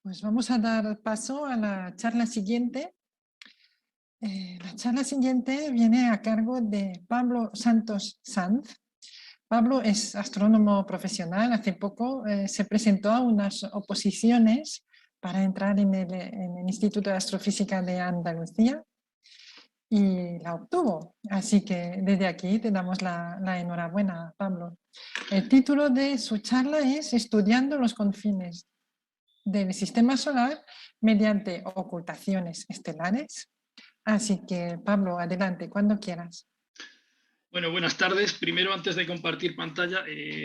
Pues vamos a dar paso a la charla siguiente. La charla siguiente viene a cargo de Pablo Santos Sanz. Pablo es astrónomo profesional. Hace poco se presentó a unas oposiciones para entrar en el Instituto de Astrofísica de Andalucía y la obtuvo. Así que desde aquí te damos la enhorabuena, Pablo. El título de su charla es Estudiando los confines del sistema solar mediante ocultaciones estelares. Así que, Pablo, adelante, cuando quieras. Bueno, buenas tardes. Primero, antes de compartir pantalla,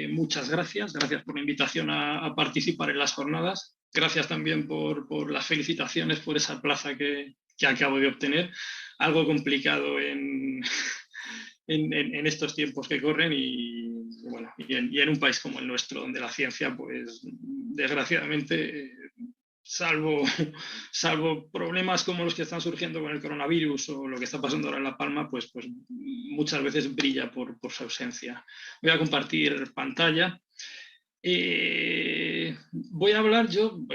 muchas gracias. Gracias por la invitación a participar en las jornadas. Gracias también por las felicitaciones por esa plaza que acabo de obtener. Algo complicado en estos tiempos que corren y en un país como el nuestro, donde la ciencia, pues desgraciadamente, salvo problemas como los que están surgiendo con el coronavirus o lo que está pasando ahora en La Palma, pues muchas veces brilla por su ausencia. Voy a compartir pantalla. Voy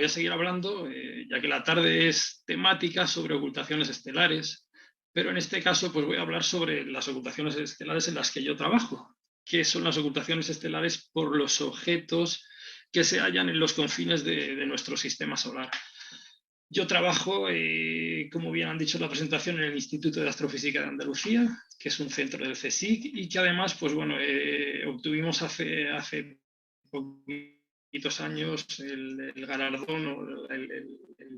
a seguir hablando, ya que la tarde es temática sobre ocultaciones estelares, pero en este caso pues voy a hablar sobre las ocultaciones estelares en las que yo trabajo, que son las ocultaciones estelares por los objetos que se hallan en los confines de nuestro sistema solar. Yo trabajo, como bien han dicho en la presentación, en el Instituto de Astrofísica de Andalucía, que es un centro del CSIC y que además, pues bueno, obtuvimos hace poquitos años el galardón o el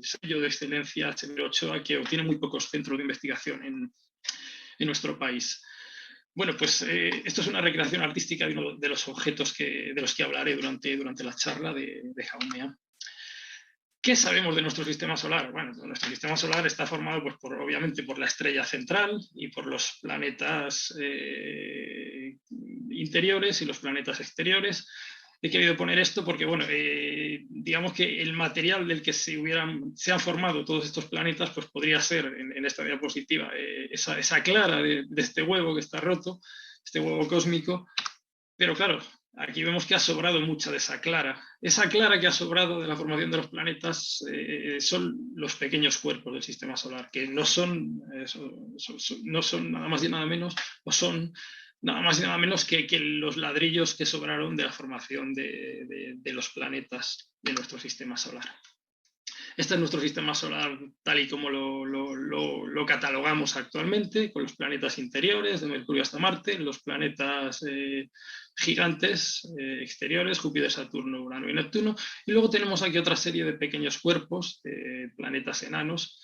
sello de excelencia Severo Ochoa, que obtiene muy pocos centros de investigación en nuestro país. Bueno, pues esto es una recreación artística de uno de los objetos de los que hablaré durante la charla de Jaumea. ¿Qué sabemos de nuestro sistema solar? Bueno, nuestro sistema solar está formado, pues, obviamente, por la estrella central y por los planetas interiores y los planetas exteriores. He querido poner esto porque, bueno, digamos que el material del que se han formado todos estos planetas, pues podría ser, en esta diapositiva, esa clara de este huevo que está roto, este huevo cósmico. Pero claro, aquí vemos que ha sobrado mucha de esa clara. Esa clara que ha sobrado de la formación de los planetas son los pequeños cuerpos del sistema solar, que no son nada más y nada menos, o son nada más y nada menos que los ladrillos que sobraron de la formación de los planetas de nuestro sistema solar. Este es nuestro sistema solar tal y como lo catalogamos actualmente, con los planetas interiores, de Mercurio hasta Marte, los planetas gigantes exteriores, Júpiter, Saturno, Urano y Neptuno. Y luego tenemos aquí otra serie de pequeños cuerpos, planetas enanos.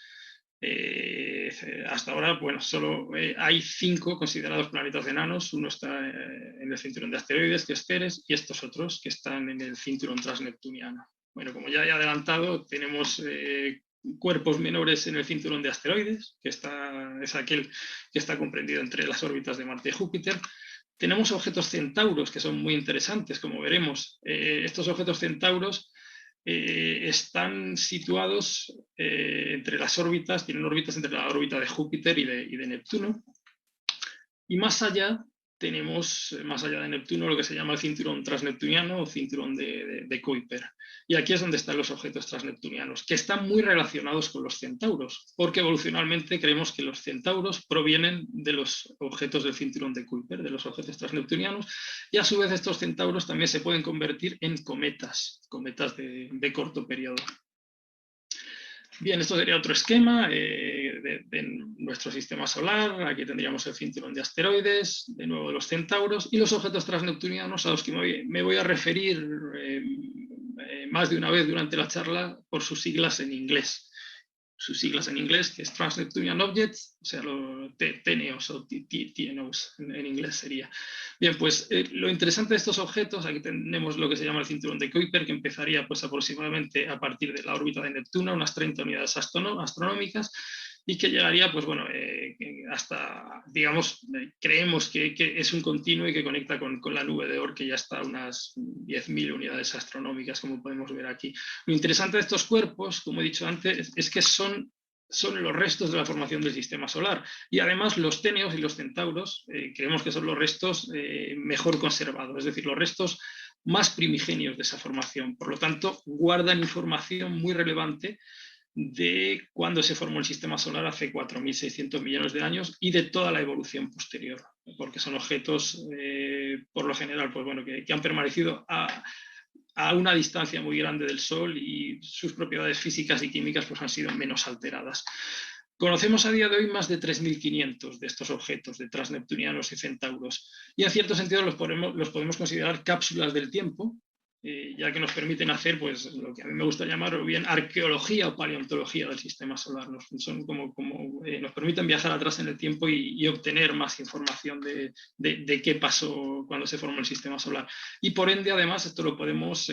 Hasta ahora, bueno, solo hay 5 considerados planetas enanos. Uno está en el cinturón de asteroides, que es Ceres, y estos otros que están en el cinturón transneptuniano. Bueno, como ya he adelantado, tenemos cuerpos menores en el cinturón de asteroides, que es aquel que está comprendido entre las órbitas de Marte y Júpiter. Tenemos objetos centauros que son muy interesantes, como veremos. Estos objetos centauros están situados entre las órbitas, tienen órbitas entre la órbita de Júpiter y de Neptuno. Y más allá tenemos, más allá de Neptuno, lo que se llama el cinturón transneptuniano o cinturón de Kuiper. Y aquí es donde están los objetos transneptunianos, que están muy relacionados con los centauros, porque evolucionalmente creemos que los centauros provienen de los objetos del cinturón de Kuiper, de los objetos transneptunianos, y a su vez estos centauros también se pueden convertir en cometas de corto periodo. Bien, esto sería otro esquema de nuestro sistema solar. Aquí tendríamos el cinturón de asteroides, de nuevo de los centauros, y los objetos transneptunianos a los que me voy a referir más de una vez durante la charla por sus siglas en inglés. Sus siglas en inglés, que es Transneptunian Objects, o sea, TNOs o TNOs en inglés sería. Bien, pues lo interesante de estos objetos, aquí tenemos lo que se llama el cinturón de Kuiper, que empezaría pues aproximadamente a partir de la órbita de Neptuno, unas 30 unidades astronómicas, y que llegaría, pues bueno, hasta, digamos, creemos que es un continuo y que conecta con la nube de Oort, que ya está a unas 10.000 unidades astronómicas, como podemos ver aquí. Lo interesante de estos cuerpos, como he dicho antes, es que son los restos de la formación del sistema solar. Y además los TNOs y los centauros creemos que son los restos mejor conservados, es decir, los restos más primigenios de esa formación. Por lo tanto, guardan información muy relevante de cuándo se formó el sistema solar hace 4.600 millones de años y de toda la evolución posterior, porque son objetos, por lo general, pues bueno, que han permanecido a una distancia muy grande del Sol y sus propiedades físicas y químicas pues, han sido menos alteradas. Conocemos a día de hoy más de 3.500 de estos objetos, de transneptunianos y centauros, y en cierto sentido los podemos considerar cápsulas del tiempo, ya que nos permiten hacer pues, lo que a mí me gusta llamar o bien arqueología o paleontología del sistema solar. Nos permiten viajar atrás en el tiempo y obtener más información de qué pasó cuando se formó el sistema solar. Y por ende, además, esto lo podemos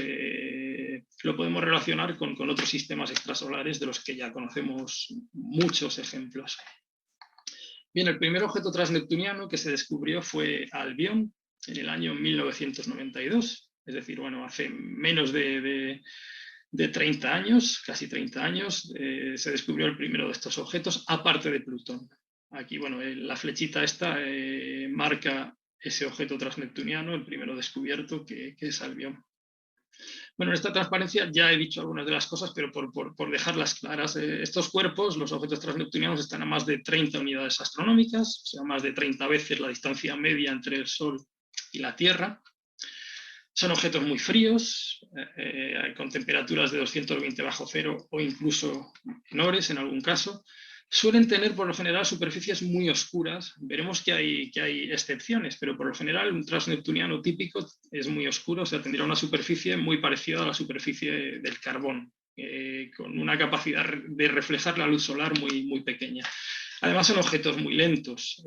relacionar con otros sistemas extrasolares de los que ya conocemos muchos ejemplos. Bien, el primer objeto transneptuniano que se descubrió fue Albión en el año 1992. Es decir, bueno, hace menos de 30 años, casi 30 años, se descubrió el primero de estos objetos, aparte de Plutón. Aquí, bueno, la flechita esta marca ese objeto transneptuniano, el primero descubierto, que es Albión. Bueno, en esta transparencia ya he dicho algunas de las cosas, pero por dejarlas claras, estos cuerpos, los objetos transneptunianos, están a más de 30 unidades astronómicas, o sea, más de 30 veces la distancia media entre el Sol y la Tierra. Son objetos muy fríos, con temperaturas de 220 bajo cero o incluso menores en algún caso. Suelen tener por lo general superficies muy oscuras. Veremos que hay excepciones, pero por lo general un transneptuniano típico es muy oscuro, o sea, tendría una superficie muy parecida a la superficie del carbón, con una capacidad de reflejar la luz solar muy, muy pequeña. Además son objetos muy lentos.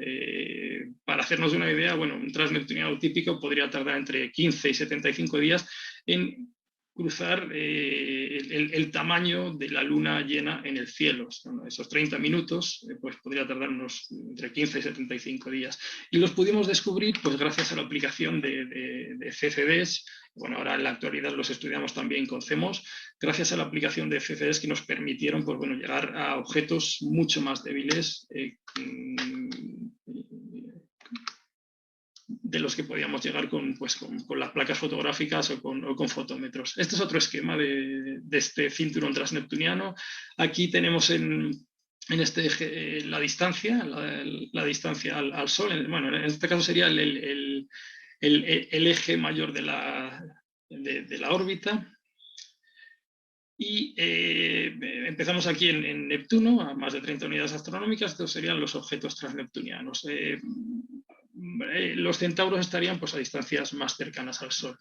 Para hacernos una idea, bueno, un transneptuniano típico podría tardar entre 15 y 75 días en cruzar el tamaño de la luna llena en el cielo. Esos 30 minutos pues podría tardar unos entre 15 y 75 días. Y los pudimos descubrir pues gracias a la aplicación de CFDs. Bueno, ahora en la actualidad los estudiamos también con CMOS, gracias a la aplicación de CFDs que nos permitieron pues, bueno, llegar a objetos mucho más débiles de los que podíamos llegar con las placas fotográficas o con fotómetros. Este es otro esquema de este cinturón transneptuniano. Aquí tenemos en este eje la distancia al Sol. Bueno, en este caso sería el eje mayor de la órbita. Y empezamos aquí en Neptuno, a más de 30 unidades astronómicas. Estos serían los objetos transneptunianos. Los centauros estarían pues, a distancias más cercanas al Sol.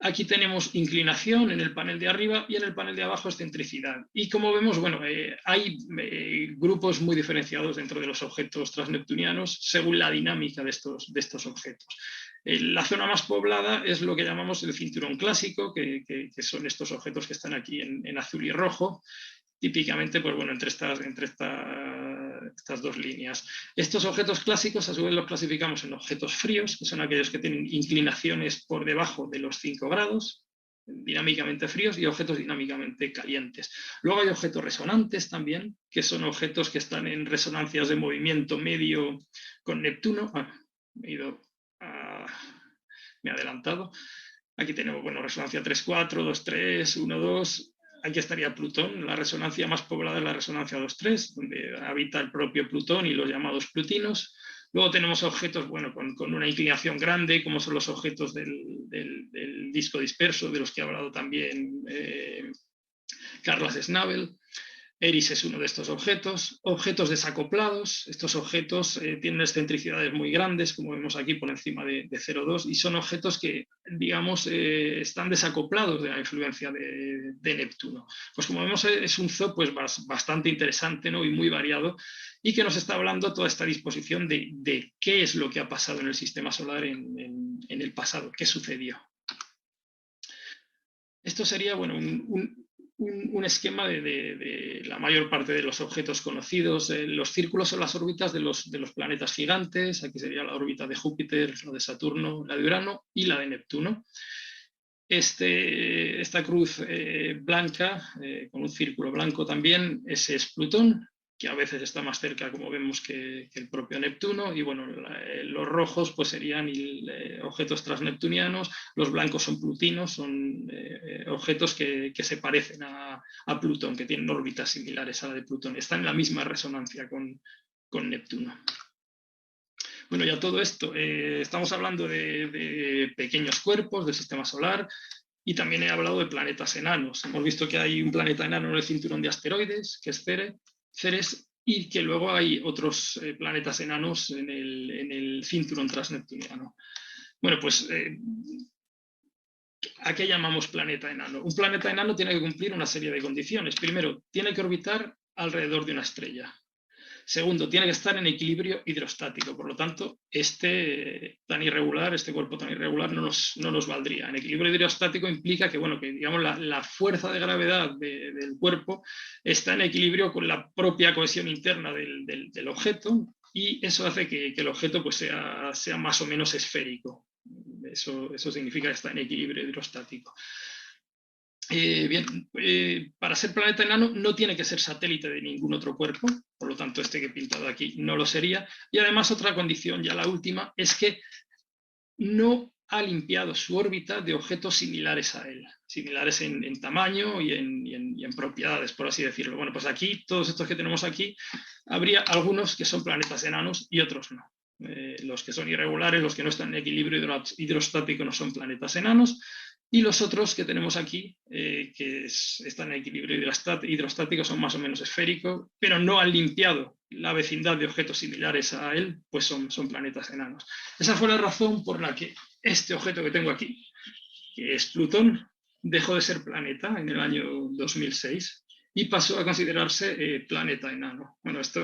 Aquí tenemos inclinación en el panel de arriba y en el panel de abajo excentricidad. Y como vemos, bueno, hay grupos muy diferenciados dentro de los objetos transneptunianos según la dinámica de estos objetos. La zona más poblada es lo que llamamos el cinturón clásico, que son estos objetos que están aquí en azul y rojo, típicamente pues, bueno, entre estas dos líneas. Estos objetos clásicos a su vez los clasificamos en objetos fríos, que son aquellos que tienen inclinaciones por debajo de los 5 grados, dinámicamente fríos, y objetos dinámicamente calientes. Luego hay objetos resonantes también, que son objetos que están en resonancias de movimiento medio con Neptuno. Me he adelantado. Aquí tenemos, bueno, resonancia 3-4, 2-3, 1-2. Aquí estaría Plutón. La resonancia más poblada es la resonancia 2-3, donde habita el propio Plutón y los llamados plutinos. Luego tenemos objetos, bueno, con una inclinación grande, como son los objetos del disco disperso, de los que ha hablado también Carlas Schnabel. Eris es uno de estos objetos. Objetos desacoplados. Estos objetos tienen excentricidades muy grandes, como vemos aquí por encima de 0,2, y son objetos que, digamos, están desacoplados de la influencia de Neptuno. Pues como vemos es un zoo pues, bastante interesante, ¿no? Y muy variado, y que nos está hablando toda esta disposición de qué es lo que ha pasado en el sistema solar en el pasado, qué sucedió. Esto sería, bueno, un esquema de la mayor parte de los objetos conocidos. Los círculos son las órbitas de los planetas gigantes. Aquí sería la órbita de Júpiter, la de Saturno, la de Urano y la de Neptuno. Esta cruz blanca, con un círculo blanco también, ese es Plutón. que a veces está más cerca, como vemos, que el propio Neptuno, y bueno, los rojos pues serían objetos transneptunianos, los blancos son plutinos, son objetos que se parecen a Plutón, que tienen órbitas similares a la de Plutón, están en la misma resonancia con Neptuno. Bueno, ya todo esto, estamos hablando de pequeños cuerpos del sistema solar, y también he hablado de planetas enanos. Hemos visto que hay un planeta enano en el cinturón de asteroides, que es Ceres, y que luego hay otros planetas enanos en el cinturón transneptuniano. Bueno, pues, ¿a qué llamamos planeta enano? Un planeta enano tiene que cumplir una serie de condiciones. Primero, tiene que orbitar alrededor de una estrella. Segundo, tiene que estar en equilibrio hidrostático, por lo tanto, este cuerpo tan irregular no nos valdría. En equilibrio hidrostático implica que, bueno, que digamos, la fuerza de gravedad del cuerpo está en equilibrio con la propia cohesión interna del objeto, y eso hace que el objeto pues, sea más o menos esférico. Eso significa que está en equilibrio hidrostático. Bien, para ser planeta enano no tiene que ser satélite de ningún otro cuerpo, por lo tanto este que he pintado aquí no lo sería, y además otra condición, ya la última, es que no ha limpiado su órbita de objetos similares a él, similares en tamaño y en propiedades, por así decirlo. Bueno, pues aquí, todos estos que tenemos aquí, habría algunos que son planetas enanos y otros no. Los que son irregulares, los que no están en equilibrio hidrostático no son planetas enanos, y los otros que tenemos aquí, que están en equilibrio hidrostático, son más o menos esféricos, pero no han limpiado la vecindad de objetos similares a él, pues son planetas enanos. Esa fue la razón por la que este objeto que tengo aquí, que es Plutón, dejó de ser planeta en el año 2006 y pasó a considerarse planeta enano. Bueno, este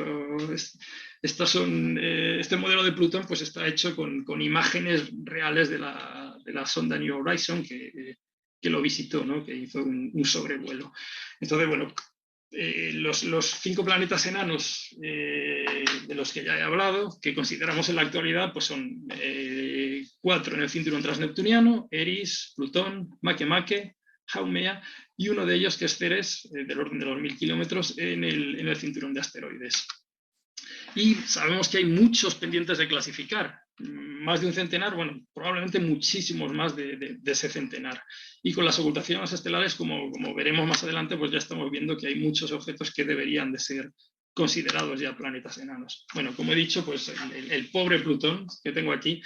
modelo de Plutón pues está hecho con imágenes reales de la sonda New Horizons que lo visitó, ¿no? Que hizo un sobrevuelo. Entonces, bueno, los 5 planetas enanos de los que ya he hablado, que consideramos en la actualidad, pues son 4 en el cinturón transneptuniano: Eris, Plutón, Makemake, Haumea, y uno de ellos, que es Ceres, del orden de los 1000 kilómetros, en el cinturón de asteroides. Y sabemos que hay muchos pendientes de clasificar, más de un centenar, bueno, probablemente muchísimos más de ese centenar. Y con las ocultaciones estelares, como veremos más adelante, pues ya estamos viendo que hay muchos objetos que deberían de ser considerados ya planetas enanos. Bueno, como he dicho, pues el pobre Plutón que tengo aquí,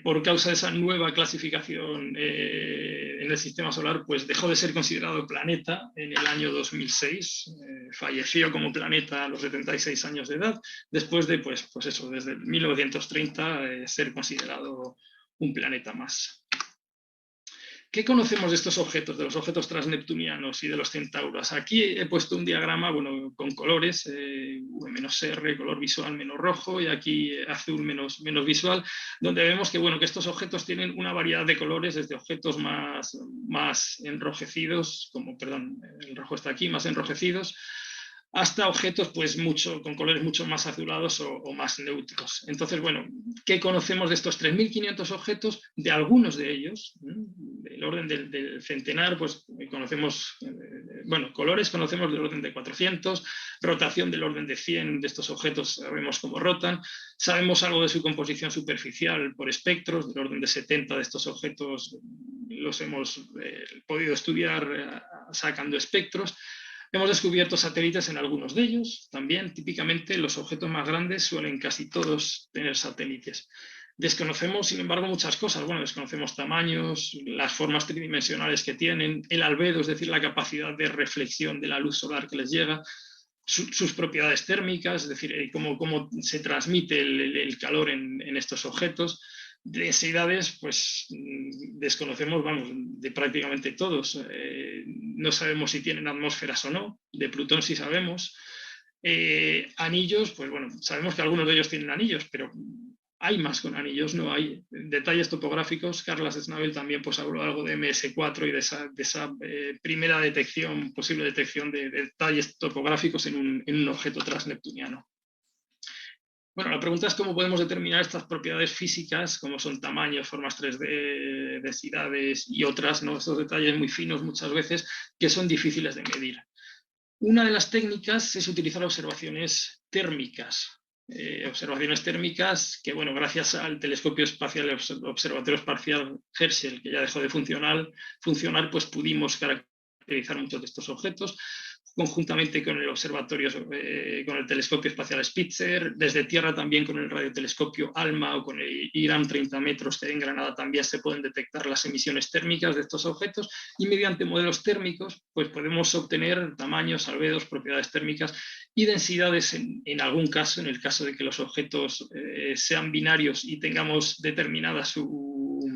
por causa de esa nueva clasificación en el sistema solar, pues dejó de ser considerado planeta en el año 2006, falleció como planeta a los 76 años de edad, después de, pues eso, desde 1930 ser considerado un planeta más. ¿Qué conocemos de estos objetos, de los objetos transneptunianos y de los centauros? Aquí he puesto un diagrama, bueno, con colores, V-R, color visual menos rojo, y aquí azul menos visual, donde vemos que, bueno, que estos objetos tienen una variedad de colores, desde objetos más enrojecidos, el rojo está aquí, más enrojecidos, hasta objetos pues con colores mucho más azulados o más neutros. Entonces, bueno, ¿qué conocemos de estos 3.500 objetos? De algunos de ellos, del orden del centenar, pues conocemos, colores conocemos del orden de 400, rotación del orden de 100 de estos objetos, sabemos cómo rotan, sabemos algo de su composición superficial por espectros, del orden de 70 de estos objetos los hemos podido estudiar sacando espectros. Hemos descubierto satélites en algunos de ellos. También, típicamente, los objetos más grandes suelen casi todos tener satélites. Desconocemos, sin embargo, muchas cosas. Bueno, desconocemos tamaños, las formas tridimensionales que tienen, el albedo, es decir, la capacidad de reflexión de la luz solar que les llega, sus propiedades térmicas, es decir, cómo se transmite el calor en estos objetos. Densidades, pues desconocemos, de prácticamente todos. No sabemos si tienen atmósferas o no, de Plutón sí sabemos. Anillos, pues bueno, sabemos que algunos de ellos tienen anillos, pero hay más con anillos, no hay detalles topográficos. Carla Snabel también pues habló algo de MS4 y de esa primera posible detección de detalles topográficos en un objeto transneptuniano. Bueno, la pregunta es cómo podemos determinar estas propiedades físicas, como son tamaños, formas 3D, densidades y otras, ¿no? Estos detalles muy finos muchas veces que son difíciles de medir. Una de las técnicas es utilizar observaciones térmicas. Observaciones térmicas que, bueno, gracias al telescopio espacial, observatorio espacial Herschel, que ya dejó de funcionar, pues pudimos caracterizar muchos de estos objetos, conjuntamente con el observatorio, con el telescopio espacial Spitzer, desde tierra también con el radiotelescopio ALMA o con el IRAM 30 metros que hay en Granada también se pueden detectar las emisiones térmicas de estos objetos y mediante modelos térmicos pues podemos obtener tamaños, albedos, propiedades térmicas y densidades en algún caso, en el caso de que los objetos sean binarios y tengamos determinada su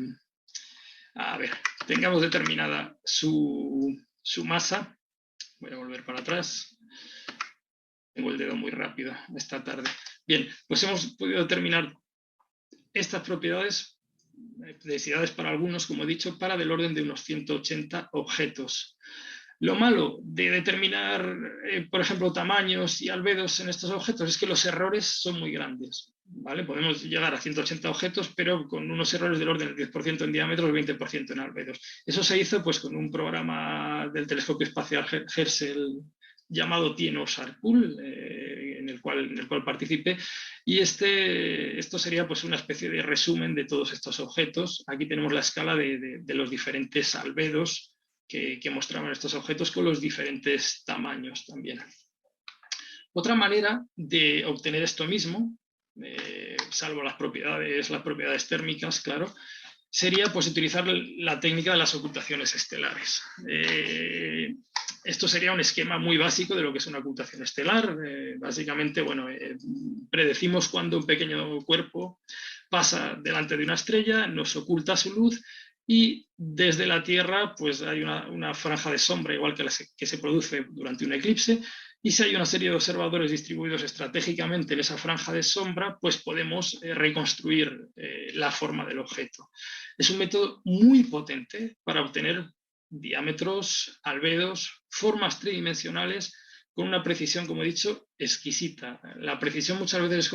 masa. Voy a volver para atrás. Tengo el dedo muy rápido esta tarde. Bien, pues hemos podido determinar estas propiedades, densidades para algunos, como he dicho, para del orden de unos 180 objetos. Lo malo de determinar, por ejemplo, tamaños y albedos en estos objetos es que los errores son muy grandes. ¿Vale? Podemos llegar a 180 objetos, pero con unos errores del orden del 10% en diámetro y 20% en albedos. Eso se hizo pues, con un programa del telescopio espacial Herschel llamado TNOSAR Pool, en el cual participé, y esto sería pues, una especie de resumen de todos estos objetos. Aquí tenemos la escala de los diferentes albedos que mostraban estos objetos con los diferentes tamaños también. Otra manera de obtener esto mismo, salvo las propiedades térmicas, claro, sería pues, utilizar la técnica de las ocultaciones estelares. Esto sería un esquema muy básico de lo que es una ocultación estelar. Básicamente, bueno, predecimos cuando un pequeño cuerpo pasa delante de una estrella, nos oculta su luz y desde la Tierra pues hay una franja de sombra, igual que se produce durante un eclipse, y si hay una serie de observadores distribuidos estratégicamente en esa franja de sombra, pues podemos reconstruir la forma del objeto. Es un método muy potente para obtener diámetros, albedos, formas tridimensionales con una precisión, como he dicho, exquisita. La precisión muchas veces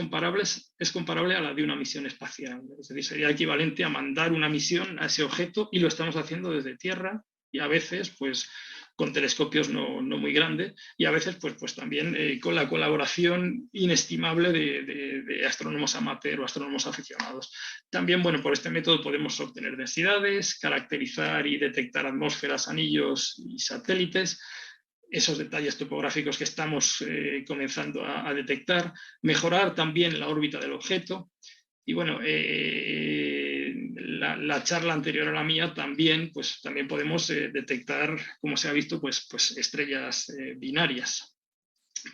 es comparable a la de una misión espacial. Es decir, sería equivalente a mandar una misión a ese objeto y lo estamos haciendo desde Tierra y a veces, pues, con telescopios no muy grandes y a veces pues también con la colaboración inestimable de astrónomos amateur o astrónomos aficionados. También, bueno, por este método podemos obtener densidades, caracterizar y detectar atmósferas, anillos y satélites, esos detalles topográficos que estamos comenzando a detectar, mejorar también la órbita del objeto. Y bueno, la charla anterior a la mía también podemos detectar, como se ha visto, pues estrellas binarias.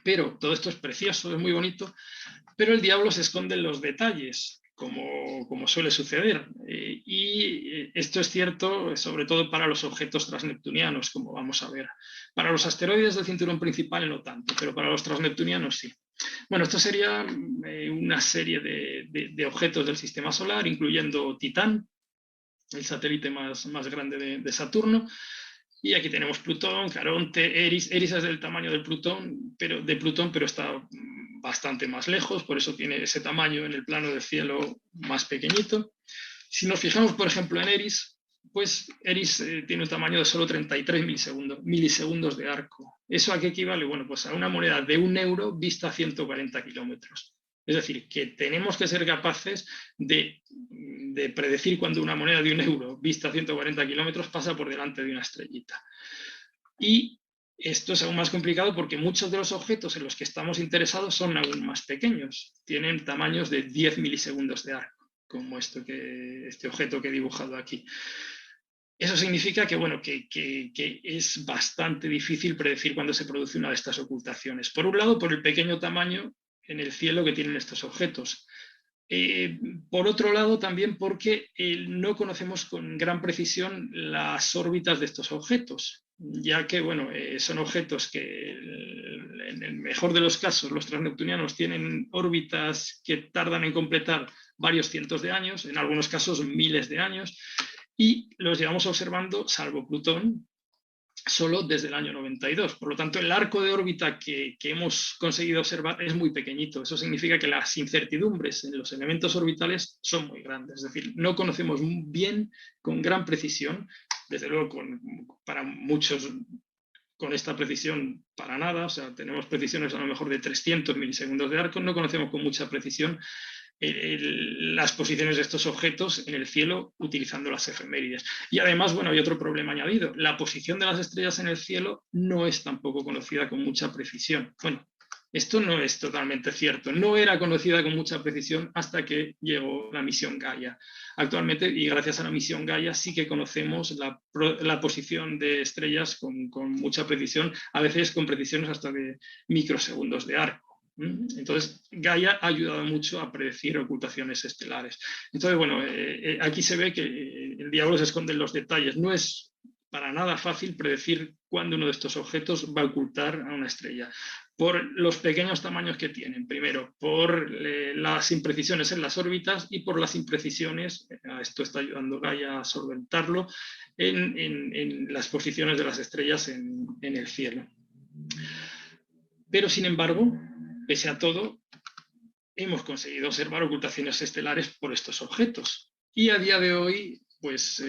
Pero todo esto es precioso, es muy bonito, pero el diablo se esconde en los detalles, como suele suceder. Y esto es cierto sobre todo para los objetos transneptunianos, como vamos a ver. Para los asteroides del cinturón principal no tanto, pero para los transneptunianos sí. Bueno, esto sería una serie de objetos del sistema solar, incluyendo Titán, el satélite más grande de Saturno. Y aquí tenemos Plutón, Caronte, Eris. Eris es del tamaño de Plutón, pero está bastante más lejos, por eso tiene ese tamaño en el plano del cielo más pequeñito. Si nos fijamos, por ejemplo, en Eris, pues Eris tiene un tamaño de solo 33 milisegundos de arco. ¿Eso a qué equivale? Bueno, pues a una moneda de 1 euro vista a 140 kilómetros. Es decir, que tenemos que ser capaces de predecir cuando una moneda de 1 euro vista a 140 kilómetros pasa por delante de una estrellita. Y esto es aún más complicado porque muchos de los objetos en los que estamos interesados son aún más pequeños. Tienen tamaños de 10 milisegundos de arco, como este objeto que he dibujado aquí. Eso significa que, bueno, que es bastante difícil predecir cuándo se produce una de estas ocultaciones. Por un lado, por el pequeño tamaño en el cielo que tienen estos objetos. Por otro lado, también porque no conocemos con gran precisión las órbitas de estos objetos, ya que bueno, son objetos que en el mejor de los casos los transneptunianos tienen órbitas que tardan en completar varios cientos de años, en algunos casos miles de años, y los llevamos observando, salvo Plutón, solo desde el año 92. Por lo tanto, el arco de órbita que hemos conseguido observar es muy pequeñito. Eso significa que las incertidumbres en los elementos orbitales son muy grandes. Es decir, no conocemos bien, con gran precisión, desde luego para muchos con esta precisión para nada, o sea, tenemos precisiones a lo mejor de 300 milisegundos de arco, no conocemos con mucha precisión las posiciones de estos objetos en el cielo utilizando las efemérides. Y además, bueno, hay otro problema añadido. La posición de las estrellas en el cielo no es tampoco conocida con mucha precisión. Bueno, esto no es totalmente cierto. No era conocida con mucha precisión hasta que llegó la misión Gaia. Actualmente, y gracias a la misión Gaia, sí que conocemos la posición de estrellas con mucha precisión, a veces con precisiones hasta de microsegundos de arco. Entonces, Gaia ha ayudado mucho a predecir ocultaciones estelares. Entonces, bueno, aquí se ve que el diablo se esconde en los detalles. No es para nada fácil predecir cuándo uno de estos objetos va a ocultar a una estrella. Por los pequeños tamaños que tienen, primero, por las imprecisiones en las órbitas y por las imprecisiones, esto está ayudando Gaia a solventarlo, en las posiciones de las estrellas en el cielo. Pero, sin embargo, pese a todo, hemos conseguido observar ocultaciones estelares por estos objetos. Y a día de hoy, pues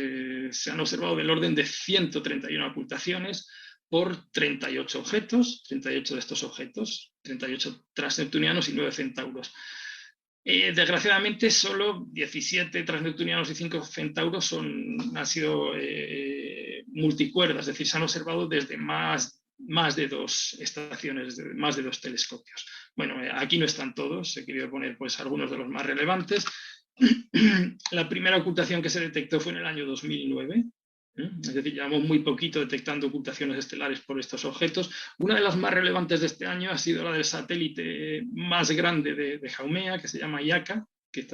se han observado del orden de 131 ocultaciones por 38 objetos, 38 de estos objetos, 38 transneptunianos y 9 centauros. Desgraciadamente, solo 17 transneptunianos y 5 centauros han sido multicuerdas, es decir, se han observado desde más de 2 estaciones, más de 2 telescopios. Bueno, aquí no están todos, he querido poner pues algunos de los más relevantes. La primera ocultación que se detectó fue en el año 2009, es decir, llevamos muy poquito detectando ocultaciones estelares por estos objetos. Una de las más relevantes de este año ha sido la del satélite más grande de Haumea, que se llama IACA, que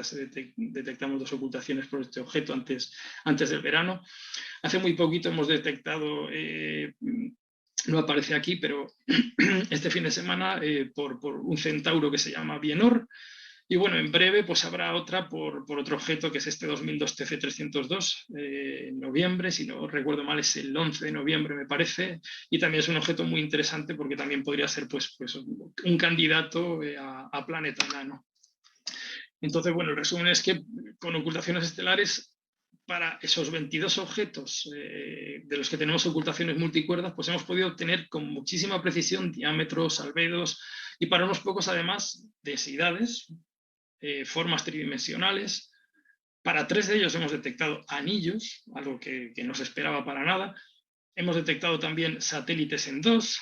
detectamos 2 ocultaciones por este objeto antes del verano. Hace muy poquito hemos detectado, no aparece aquí, pero este fin de semana por un centauro que se llama Bienor. Y bueno, en breve pues habrá otra por otro objeto que es este 2002 TC302, en noviembre, si no recuerdo mal es el 11 de noviembre me parece, y también es un objeto muy interesante porque también podría ser pues un candidato a planeta enano. Entonces, bueno, el resumen es que con ocultaciones estelares, para esos 22 objetos de los que tenemos ocultaciones multicuerdas, pues hemos podido obtener con muchísima precisión diámetros, albedos y para unos pocos además densidades, formas tridimensionales. Para 3 de ellos hemos detectado anillos, algo que no se esperaba para nada. Hemos detectado también satélites en 2,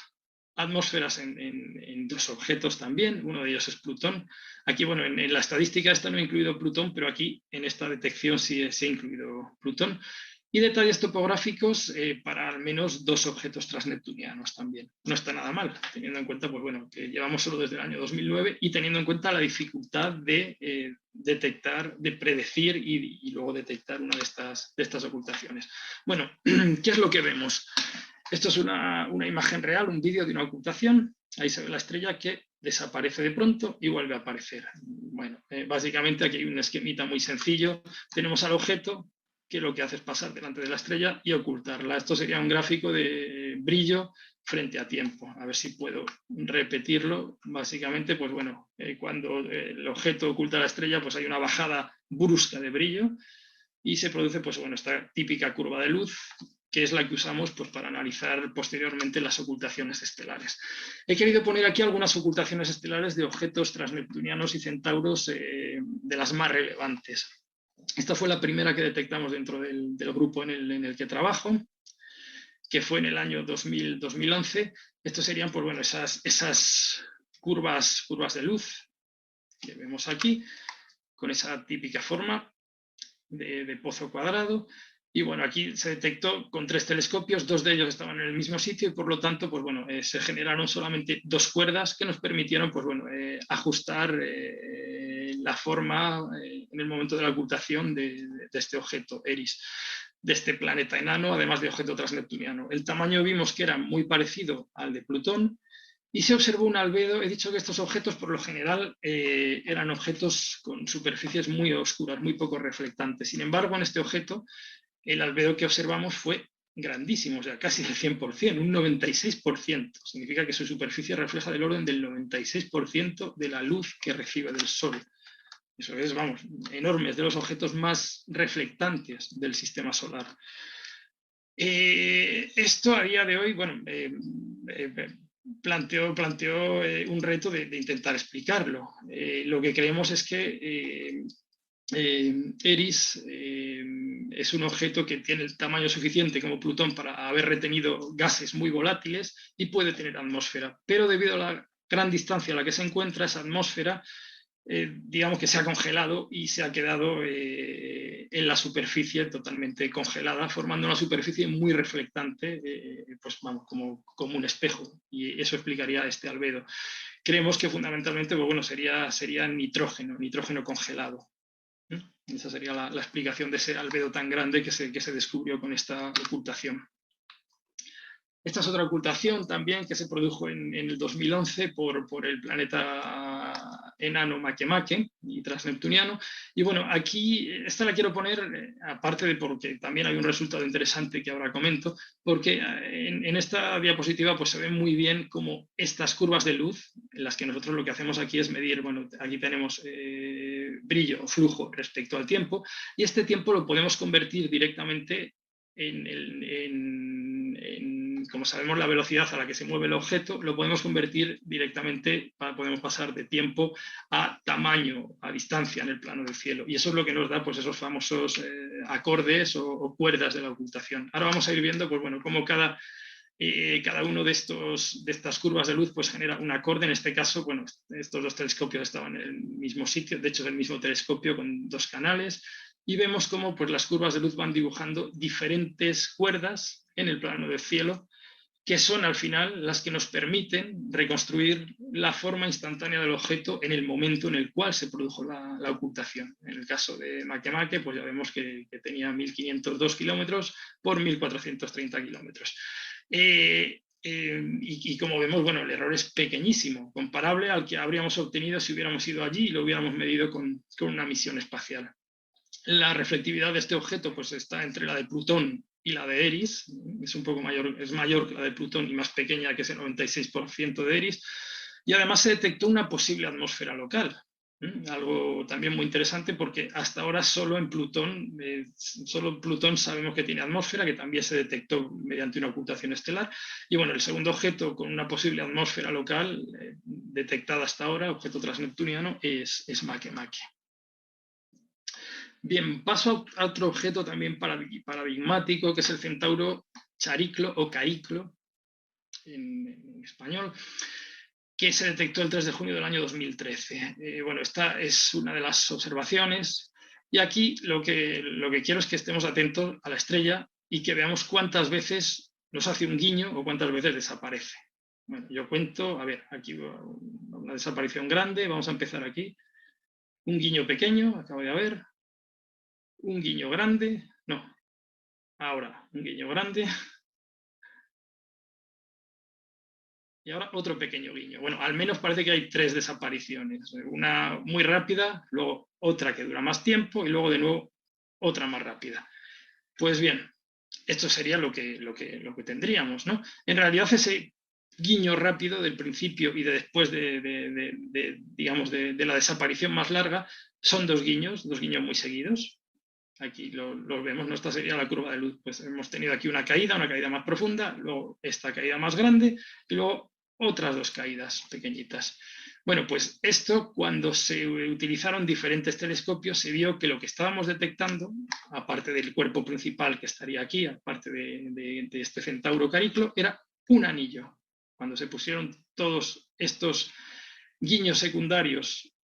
atmósferas en 2 objetos también, uno de ellos es Plutón. Aquí, bueno, en la estadística esta no he incluido Plutón, pero aquí en esta detección sí se ha incluido Plutón. Y detalles topográficos para al menos 2 objetos transneptunianos también. No está nada mal, teniendo en cuenta pues, bueno, que llevamos solo desde el año 2009 y teniendo en cuenta la dificultad de detectar, de predecir y luego detectar una de estas ocultaciones. Bueno, ¿qué es lo que vemos? Esto es una imagen real, un vídeo de una ocultación. Ahí se ve la estrella que desaparece de pronto y vuelve a aparecer. Bueno, básicamente aquí hay un esquemita muy sencillo. Tenemos al objeto que lo que hace es pasar delante de la estrella y ocultarla. Esto sería un gráfico de brillo frente a tiempo. A ver si puedo repetirlo. Básicamente, pues bueno, cuando el objeto oculta la estrella, pues hay una bajada brusca de brillo y se produce, pues bueno, esta típica curva de luz, que es la que usamos pues, para analizar posteriormente las ocultaciones estelares. He querido poner aquí algunas ocultaciones estelares de objetos transneptunianos y centauros de las más relevantes. Esta fue la primera que detectamos dentro del grupo en el que trabajo, que fue en el año 2011. Estos serían pues, bueno, esas curvas de luz que vemos aquí, con esa típica forma de pozo cuadrado. Y bueno, aquí se detectó con 3 telescopios, 2 de ellos estaban en el mismo sitio y por lo tanto, pues bueno, se generaron solamente 2 cuerdas que nos permitieron, pues bueno, ajustar la forma en el momento de la ocultación de este objeto, Eris, de este planeta enano, además de objeto transneptuniano. El tamaño vimos que era muy parecido al de Plutón y se observó un albedo. He dicho que estos objetos por lo general eran objetos con superficies muy oscuras, muy poco reflectantes. Sin embargo, en este objeto el albedo que observamos fue grandísimo, o sea, casi del 100%, un 96%. Significa que su superficie refleja del orden del 96% de la luz que recibe del Sol. Eso es, vamos, enorme, es de los objetos más reflectantes del sistema solar. Esto a día de hoy, bueno, planteó un reto de intentar explicarlo. Lo que creemos es que Eris es un objeto que tiene el tamaño suficiente como Plutón para haber retenido gases muy volátiles y puede tener atmósfera, pero debido a la gran distancia a la que se encuentra, esa atmósfera, digamos que se ha congelado y se ha quedado en la superficie totalmente congelada, formando una superficie muy reflectante, pues vamos, como un espejo, y eso explicaría este albedo. Creemos que fundamentalmente, pues bueno, sería nitrógeno congelado. Esa sería la explicación de ese albedo tan grande que se descubrió con esta ocultación. Esta es otra ocultación también que se produjo en el 2011 por el planeta enano Makemake y transneptuniano. Y bueno, aquí esta la quiero poner, aparte de porque también hay un resultado interesante que ahora comento, porque en esta diapositiva pues se ve muy bien cómo estas curvas de luz, en las que nosotros lo que hacemos aquí es medir, bueno, aquí tenemos brillo o flujo respecto al tiempo, y este tiempo lo podemos convertir directamente como sabemos la velocidad a la que se mueve el objeto, lo podemos convertir directamente, podemos pasar de tiempo a tamaño, a distancia en el plano del cielo. Y eso es lo que nos da pues, esos famosos acordes o cuerdas de la ocultación. Ahora vamos a ir viendo pues, bueno, cómo cada uno de estas curvas de luz pues, genera un acorde. En este caso, bueno, estos dos telescopios estaban en el mismo sitio, de hecho es el mismo telescopio con dos canales, y vemos cómo pues, las curvas de luz van dibujando diferentes cuerdas en el plano del cielo, que son al final las que nos permiten reconstruir la forma instantánea del objeto en el momento en el cual se produjo la ocultación. En el caso de Makemake, pues ya vemos que tenía 1.502 kilómetros por 1.430 kilómetros. Y como vemos, bueno, el error es pequeñísimo, comparable al que habríamos obtenido si hubiéramos ido allí y lo hubiéramos medido con una misión espacial. La reflectividad de este objeto pues, está entre la de Plutón y la de Eris, es un poco mayor, es mayor que la de Plutón y más pequeña que ese 96% de Eris, y además se detectó una posible atmósfera local. Algo también muy interesante porque hasta ahora solo en Plutón sabemos que tiene atmósfera, que también se detectó mediante una ocultación estelar. Y bueno, el segundo objeto con una posible atmósfera local detectada hasta ahora, objeto transneptuniano, es Makemake. Bien, paso a otro objeto también paradigmático, que es el centauro Chariclo o Cariclo, en español, que se detectó el 3 de junio del año 2013. Bueno, esta es una de las observaciones, y aquí lo que quiero es que estemos atentos a la estrella y que veamos cuántas veces nos hace un guiño o cuántas veces desaparece. Bueno, yo cuento, a ver, aquí una desaparición grande, vamos a empezar aquí. Un guiño pequeño, acabo de ver. Un guiño grande, no, ahora un guiño grande, y ahora otro pequeño guiño. Bueno, al menos parece que hay 3 desapariciones, una muy rápida, luego otra que dura más tiempo y luego de nuevo otra más rápida. Pues bien, esto sería lo que tendríamos, ¿no? En realidad ese guiño rápido del principio y de después digamos, de la desaparición más larga, son dos guiños muy seguidos. Aquí lo vemos, ¿no? Esta sería la curva de luz. Pues hemos tenido aquí una caída más profunda, luego esta caída más grande y luego otras dos caídas pequeñitas. Bueno, pues esto, cuando se utilizaron diferentes telescopios, se vio que lo que estábamos detectando, aparte del cuerpo principal que estaría aquí, aparte de este centauro Cariclo, era un anillo. Cuando se pusieron todos estos guiños secundarios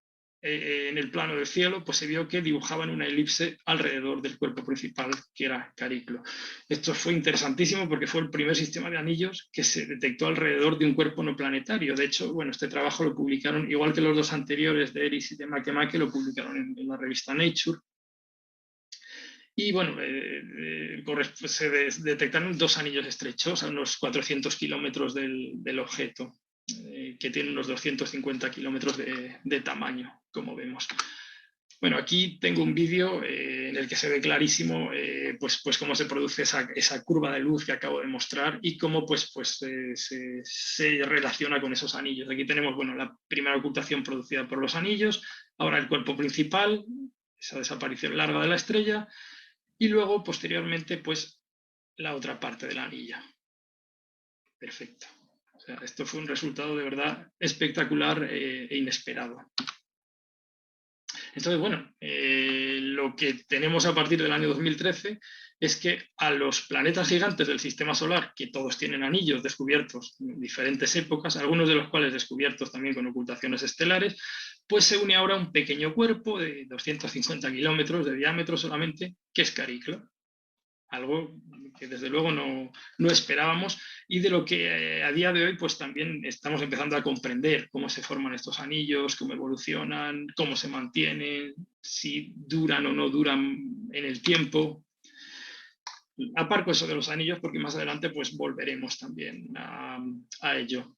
en el plano del cielo, pues se vio que dibujaban una elipse alrededor del cuerpo principal, que era Cariclo. Esto fue interesantísimo porque fue el primer sistema de anillos que se detectó alrededor de un cuerpo no planetario. De hecho, bueno, este trabajo lo publicaron, igual que los dos anteriores de Eris y de Makemake, lo publicaron en la revista Nature. Y bueno, se detectaron 2 anillos estrechos a unos 400 kilómetros del objeto, que tiene unos 250 kilómetros de tamaño, como vemos. Bueno, aquí tengo un vídeo en el que se ve clarísimo pues cómo se produce esa curva de luz que acabo de mostrar y cómo se relaciona con esos anillos. Aquí tenemos bueno, la primera ocultación producida por los anillos, ahora el cuerpo principal, esa desaparición larga de la estrella, y luego, posteriormente, pues la otra parte del anillo. Perfecto. O sea, esto fue un resultado de verdad espectacular e inesperado. Entonces, bueno, lo que tenemos a partir del año 2013 es que a los planetas gigantes del sistema solar, que todos tienen anillos descubiertos en diferentes épocas, algunos de los cuales descubiertos también con ocultaciones estelares, pues se une ahora un pequeño cuerpo de 250 kilómetros de diámetro solamente, que es Cariclo. Algo que desde luego no esperábamos y de lo que a día de hoy pues también estamos empezando a comprender cómo se forman estos anillos, cómo evolucionan, cómo se mantienen, si duran o no duran en el tiempo. Aparco eso de los anillos porque más adelante pues volveremos también a ello.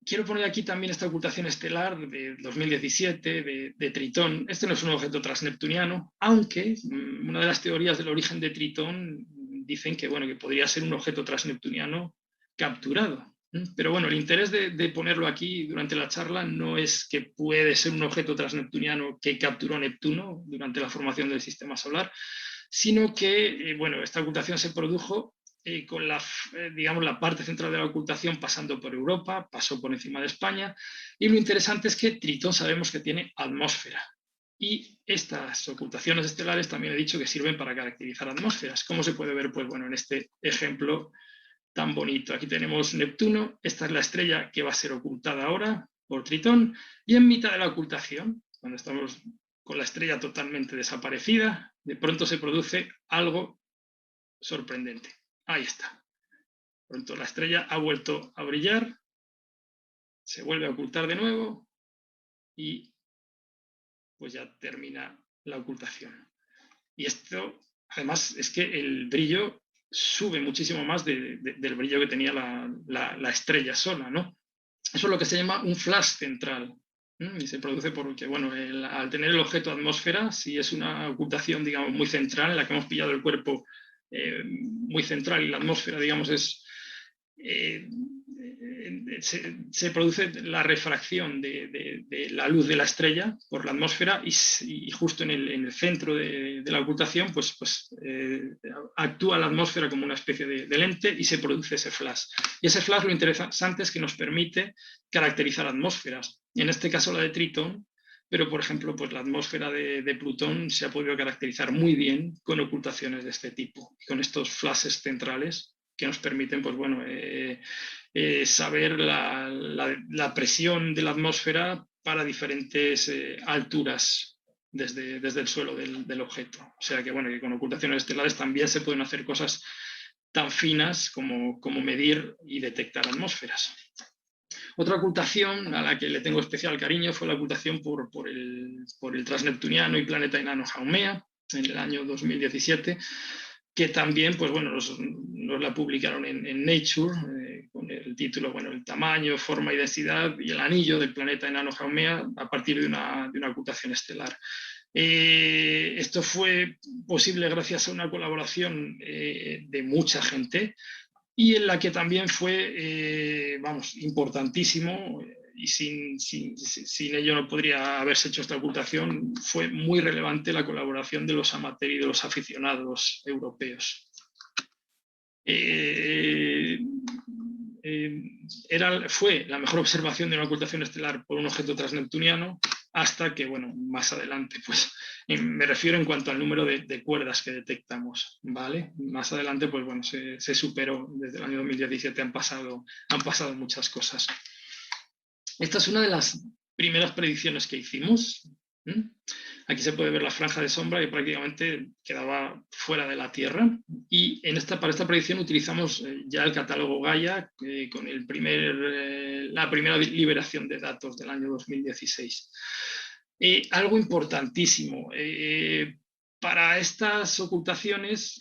Quiero poner aquí también esta ocultación estelar de 2017 de Tritón. Este no es un objeto transneptuniano, aunque una de las teorías del origen de Tritón dicen que, bueno, que podría ser un objeto transneptuniano capturado. Pero bueno, el interés de ponerlo aquí durante la charla no es que puede ser un objeto transneptuniano que capturó Neptuno durante la formación del sistema solar, sino que, bueno, esta ocultación se produjo con digamos, la parte central de la ocultación pasando por Europa, pasó por encima de España, y lo interesante es que Tritón sabemos que tiene atmósfera. Y estas ocultaciones estelares también he dicho que sirven para caracterizar atmósferas. ¿Cómo se puede ver? Pues bueno, en este ejemplo tan bonito. Aquí tenemos Neptuno, esta es la estrella que va a ser ocultada ahora por Tritón, y en mitad de la ocultación, cuando estamos con la estrella totalmente desaparecida, de pronto se produce algo sorprendente. Ahí está. Pronto la estrella ha vuelto a brillar, se vuelve a ocultar de nuevo y pues ya termina la ocultación. Y esto, además, es que el brillo sube muchísimo más del brillo que tenía la estrella sola, ¿no? Eso es lo que se llama un flash central. Y se produce porque, bueno, al tener el objeto atmósfera, si es una ocultación, digamos, muy central, en la que hemos pillado el cuerpo muy central y la atmósfera, digamos, es... se produce la refracción de la luz de la estrella por la atmósfera y justo en el centro de la ocultación pues actúa la atmósfera como una especie de lente y se produce ese flash. Y ese flash lo interesante es que nos permite caracterizar atmósferas. En este caso la de Tritón, pero por ejemplo pues la atmósfera de Plutón se ha podido caracterizar muy bien con ocultaciones de este tipo, con estos flashes centrales que nos permiten pues bueno saber la presión de la atmósfera para diferentes alturas desde el suelo del objeto. O sea que, bueno, que con ocultaciones estelares también se pueden hacer cosas tan finas como medir y detectar atmósferas. Otra ocultación a la que le tengo especial cariño fue la ocultación por el transneptuniano y planeta enano Haumea en el año 2017, que también, pues bueno, nos la publicaron en Nature, con el título, bueno, el tamaño, forma y densidad y el anillo del planeta enano Haumea a partir de una ocultación estelar. Esto fue posible gracias a una colaboración de mucha gente y en la que también fue, vamos, importantísimo, y sin ello no podría haberse hecho esta ocultación, fue muy relevante la colaboración de los amateurs y de los aficionados europeos. Fue la mejor observación de una ocultación estelar por un objeto transneptuniano hasta que, bueno, más adelante, pues me refiero en cuanto al número de cuerdas que detectamos, ¿vale? Más adelante, pues bueno, se superó, desde el año 2017 han pasado muchas cosas. Esta es una de las primeras predicciones que hicimos. Aquí se puede ver la franja de sombra que prácticamente quedaba fuera de la Tierra y para esta predicción utilizamos ya el catálogo Gaia con la primera liberación de datos del año 2016. Algo importantísimo. Para estas ocultaciones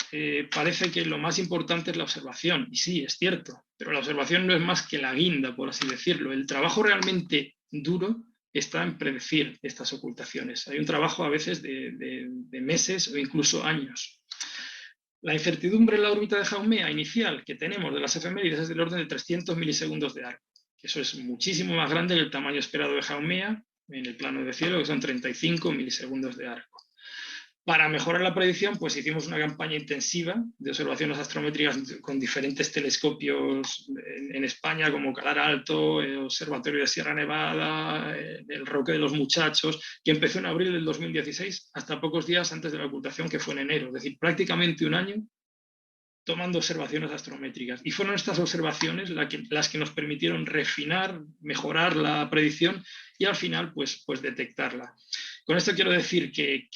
parece que lo más importante es la observación, y sí, es cierto, pero la observación no es más que la guinda, por así decirlo. El trabajo realmente duro está en predecir estas ocultaciones. Hay un trabajo a veces de meses o incluso años. La incertidumbre en la órbita de Haumea inicial que tenemos de las efemérides es del orden de 300 milisegundos de arco. Eso es muchísimo más grande que el tamaño esperado de Haumea en el plano de cielo, que son 35 milisegundos de arco. Para mejorar la predicción, pues hicimos una campaña intensiva de observaciones astrométricas con diferentes telescopios en España, como Calar Alto, el Observatorio de Sierra Nevada, el Roque de los Muchachos, que empezó en abril del 2016 hasta pocos días antes de la ocultación, que fue en enero. Es decir, prácticamente un año tomando observaciones astrométricas. Y fueron estas observaciones las que nos permitieron refinar, mejorar la predicción y al final pues detectarla. Con esto quiero decir que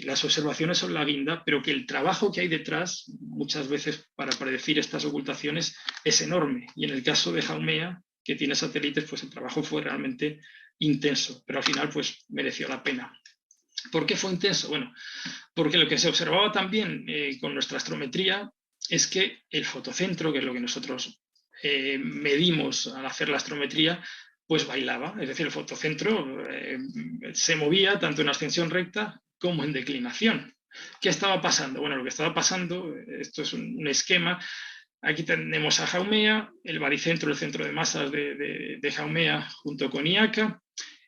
las observaciones son la guinda, pero que el trabajo que hay detrás, muchas veces para predecir estas ocultaciones, es enorme. Y en el caso de Haumea, que tiene satélites, pues el trabajo fue realmente intenso, pero al final pues mereció la pena. ¿Por qué fue intenso? Bueno, porque lo que se observaba también con nuestra astrometría es que el fotocentro, que es lo que nosotros medimos al hacer la astrometría, pues bailaba. Es decir, el fotocentro se movía tanto en ascensión recta como en declinación. ¿Qué estaba pasando? Bueno, lo que estaba pasando, esto es un esquema. Aquí tenemos a Haumea, el baricentro, el centro de masas de Haumea junto con IACA,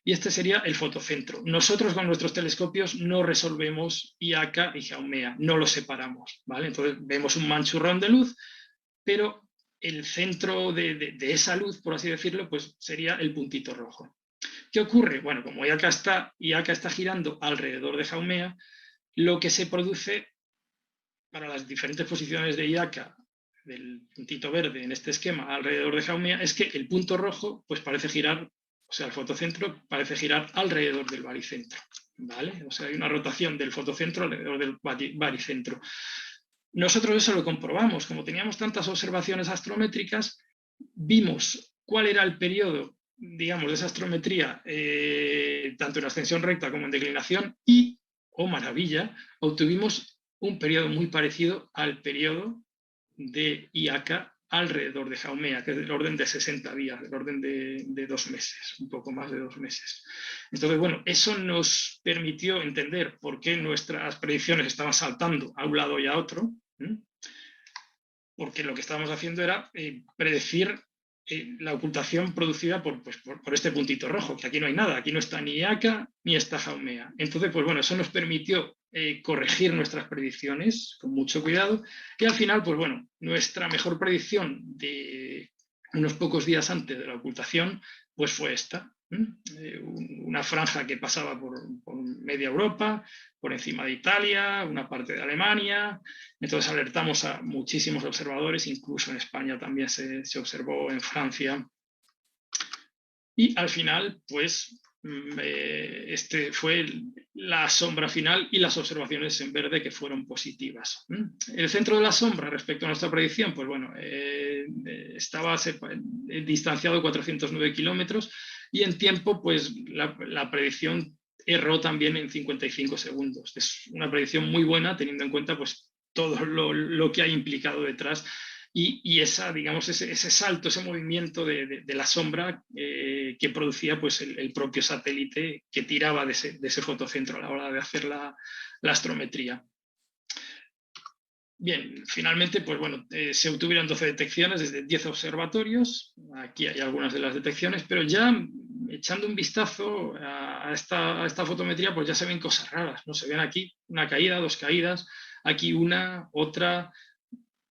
y este sería el fotocentro. Nosotros con nuestros telescopios no resolvemos IACA y Haumea, no los separamos, ¿vale? Entonces vemos un manchurrón de luz, pero el centro de esa luz, por así decirlo, pues sería el puntito rojo. ¿Qué ocurre? Bueno, como IACA está girando alrededor de Haumea, lo que se produce para las diferentes posiciones de IACA, del puntito verde en este esquema alrededor de Haumea, es que el punto rojo pues parece girar, o sea, el fotocentro parece girar alrededor del baricentro, ¿vale? O sea, hay una rotación del fotocentro alrededor del baricentro. Nosotros eso lo comprobamos. Como teníamos tantas observaciones astrométricas, vimos cuál era el periodo, digamos, de esa astrometría, tanto en ascensión recta como en declinación, y, oh maravilla, obtuvimos un periodo muy parecido al periodo de IACA alrededor de Haumea, que es del orden de 60 días, del orden de 2 meses, un poco más de 2 meses. Entonces, bueno, eso nos permitió entender por qué nuestras predicciones estaban saltando a un lado y a otro, porque lo que estábamos haciendo era predecir la ocultación producida por este puntito rojo, que aquí no hay nada, aquí no está ni IACA ni está Haumea. Entonces, pues bueno, eso nos permitió corregir nuestras predicciones con mucho cuidado y al final, pues bueno, nuestra mejor predicción de unos pocos días antes de la ocultación, pues fue esta. Una franja que pasaba por media Europa, por encima de Italia, una parte de Alemania. Entonces alertamos a muchísimos observadores, incluso en España también se observó, en Francia. Y al final, pues, este fue la sombra final y las observaciones en verde que fueron positivas. El centro de la sombra respecto a nuestra predicción, pues bueno, estaba distanciado 409 kilómetros y en tiempo, pues la predicción erró también en 55 segundos. Es una predicción muy buena teniendo en cuenta pues todo lo que hay implicado detrás. Y esa, digamos, ese salto, ese movimiento de la sombra que producía pues, el propio satélite que tiraba de ese fotocentro a la hora de hacer la astrometría. Bien, finalmente, pues bueno, se obtuvieron 12 detecciones desde 10 observatorios. Aquí hay algunas de las detecciones, pero ya echando un vistazo a esta fotometría, pues ya se ven cosas raras, ¿no? Se ven aquí una caída, 2 caídas, aquí una, otra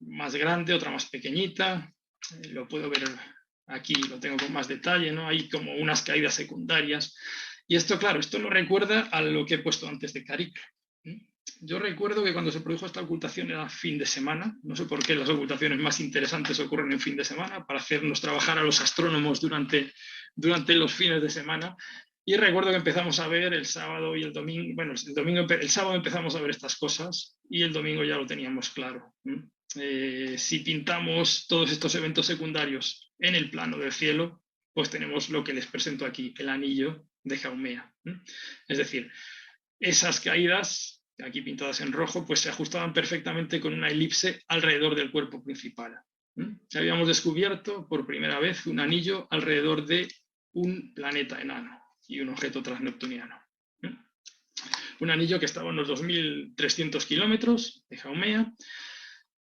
más grande, otra más pequeñita. Lo puedo ver aquí, lo tengo con más detalle, ¿no? Hay como unas caídas secundarias. Y esto, claro, esto nos recuerda a lo que he puesto antes de Cariclo. Yo recuerdo que cuando se produjo esta ocultación era fin de semana. No sé por qué las ocultaciones más interesantes ocurren en fin de semana, para hacernos trabajar a los astrónomos durante los fines de semana. Y recuerdo que empezamos a ver el sábado y el domingo, bueno, el sábado empezamos a ver estas cosas y el domingo ya lo teníamos claro. Si pintamos todos estos eventos secundarios en el plano del cielo, pues tenemos lo que les presento aquí, el anillo de Haumea. Es decir, esas caídas, aquí pintadas en rojo, pues se ajustaban perfectamente con una elipse alrededor del cuerpo principal. Habíamos descubierto por primera vez un anillo alrededor de un planeta enano y un objeto transneptuniano. Un anillo que estaba a unos 2.300 kilómetros de Haumea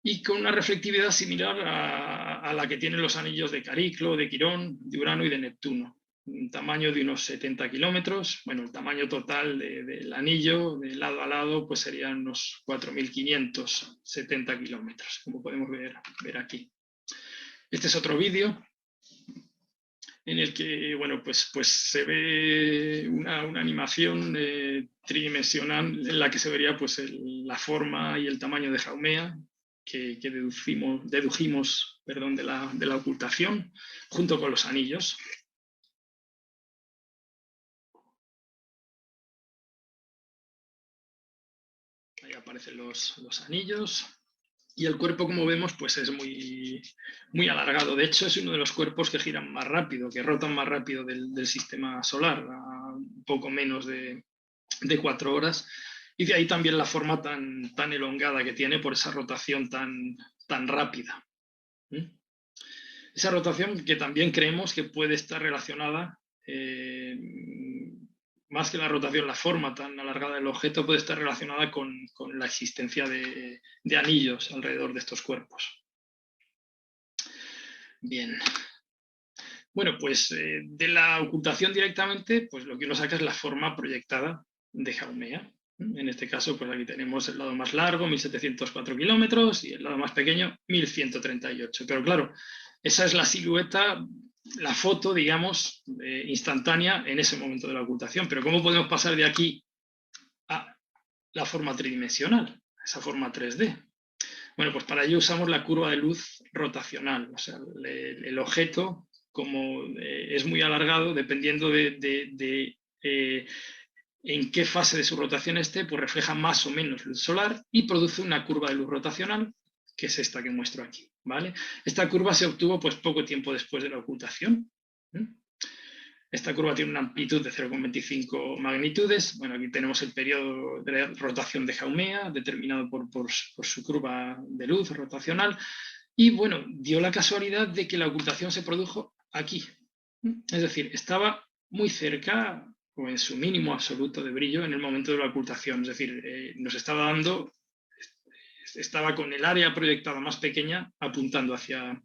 y con una reflectividad similar a la que tienen los anillos de Cariclo, de Quirón, de Urano y de Neptuno. un tamaño de unos 70 kilómetros. Bueno, el tamaño total del anillo, de lado a lado, pues serían unos 4.570 kilómetros, como podemos ver aquí. Este es otro vídeo en el que, bueno, pues se ve una animación tridimensional en la que se vería pues la forma y el tamaño de Haumea que dedujimos de la ocultación junto con los anillos. Ahí aparecen los anillos. Y el cuerpo, como vemos, pues es muy, muy alargado. De hecho, es uno de los cuerpos que giran más rápido, que rotan más rápido del sistema solar, a un poco menos de 4 horas. Y de ahí también la forma tan elongada que tiene por esa rotación tan rápida. Esa rotación que también creemos que puede estar relacionada, más que la rotación, la forma tan alargada del objeto puede estar relacionada con la existencia de anillos alrededor de estos cuerpos. Bien. Bueno, pues de la ocultación directamente, pues lo que uno saca es la forma proyectada de Haumea. En este caso, pues aquí tenemos el lado más largo, 1.704 kilómetros, y el lado más pequeño, 1.138. Pero claro, esa es la silueta, la foto, digamos, instantánea en ese momento de la ocultación. Pero ¿cómo podemos pasar de aquí a la forma tridimensional, esa forma 3D? Bueno, pues para ello usamos la curva de luz rotacional. O sea, el objeto, como es muy alargado, dependiendo de en qué fase de su rotación esté, pues refleja más o menos luz solar y produce una curva de luz rotacional, que es esta que muestro aquí, ¿vale? Esta curva se obtuvo pues poco tiempo después de la ocultación. Esta curva tiene una amplitud de 0,25 magnitudes. Bueno, aquí tenemos el periodo de rotación de Haumea, determinado por su curva de luz rotacional. Y bueno, dio la casualidad de que la ocultación se produjo aquí. Es decir, estaba muy cerca, o en su mínimo absoluto de brillo, en el momento de la ocultación. Es decir, nos estaba con el área proyectada más pequeña apuntando hacia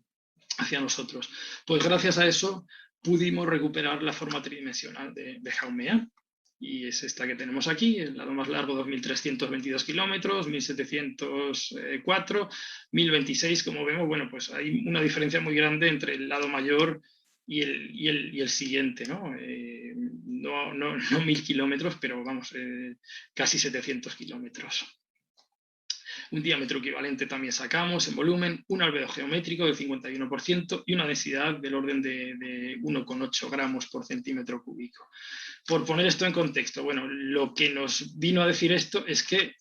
nosotros. Pues gracias a eso pudimos recuperar la forma tridimensional de Haumea, y es esta que tenemos aquí, el lado más largo 2.322 kilómetros, 1.704, 1.026, como vemos. Bueno, pues hay una diferencia muy grande entre el lado mayor y el siguiente, ¿no? No 1.000 kilómetros, pero vamos, casi 700 kilómetros. Un diámetro equivalente también sacamos en volumen, un albedo geométrico del 51% y una densidad del orden de 1,8 gramos por centímetro cúbico. Por poner esto en contexto, bueno, lo que nos vino a decir esto es que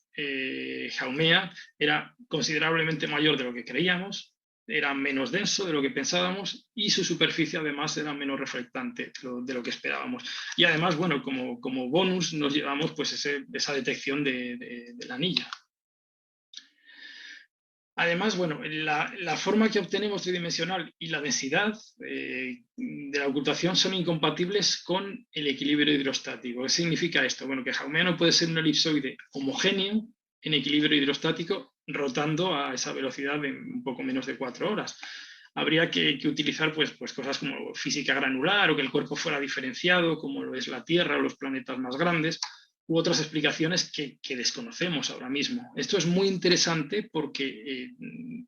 Haumea era considerablemente mayor de lo que creíamos, era menos denso de lo que pensábamos y su superficie además era menos reflectante de lo que esperábamos. Y además, bueno, como bonus nos llevamos pues esa detección del anillo. Además, bueno, la forma que obtenemos tridimensional y la densidad de la ocultación son incompatibles con el equilibrio hidrostático. ¿Qué significa esto? Bueno, que Haumea no puede ser un elipsoide homogéneo en equilibrio hidrostático rotando a esa velocidad de un poco menos de 4 horas. Habría que utilizar pues cosas como física granular, o que el cuerpo fuera diferenciado, como lo es la Tierra o los planetas más grandes, u otras explicaciones que desconocemos ahora mismo. Esto es muy interesante porque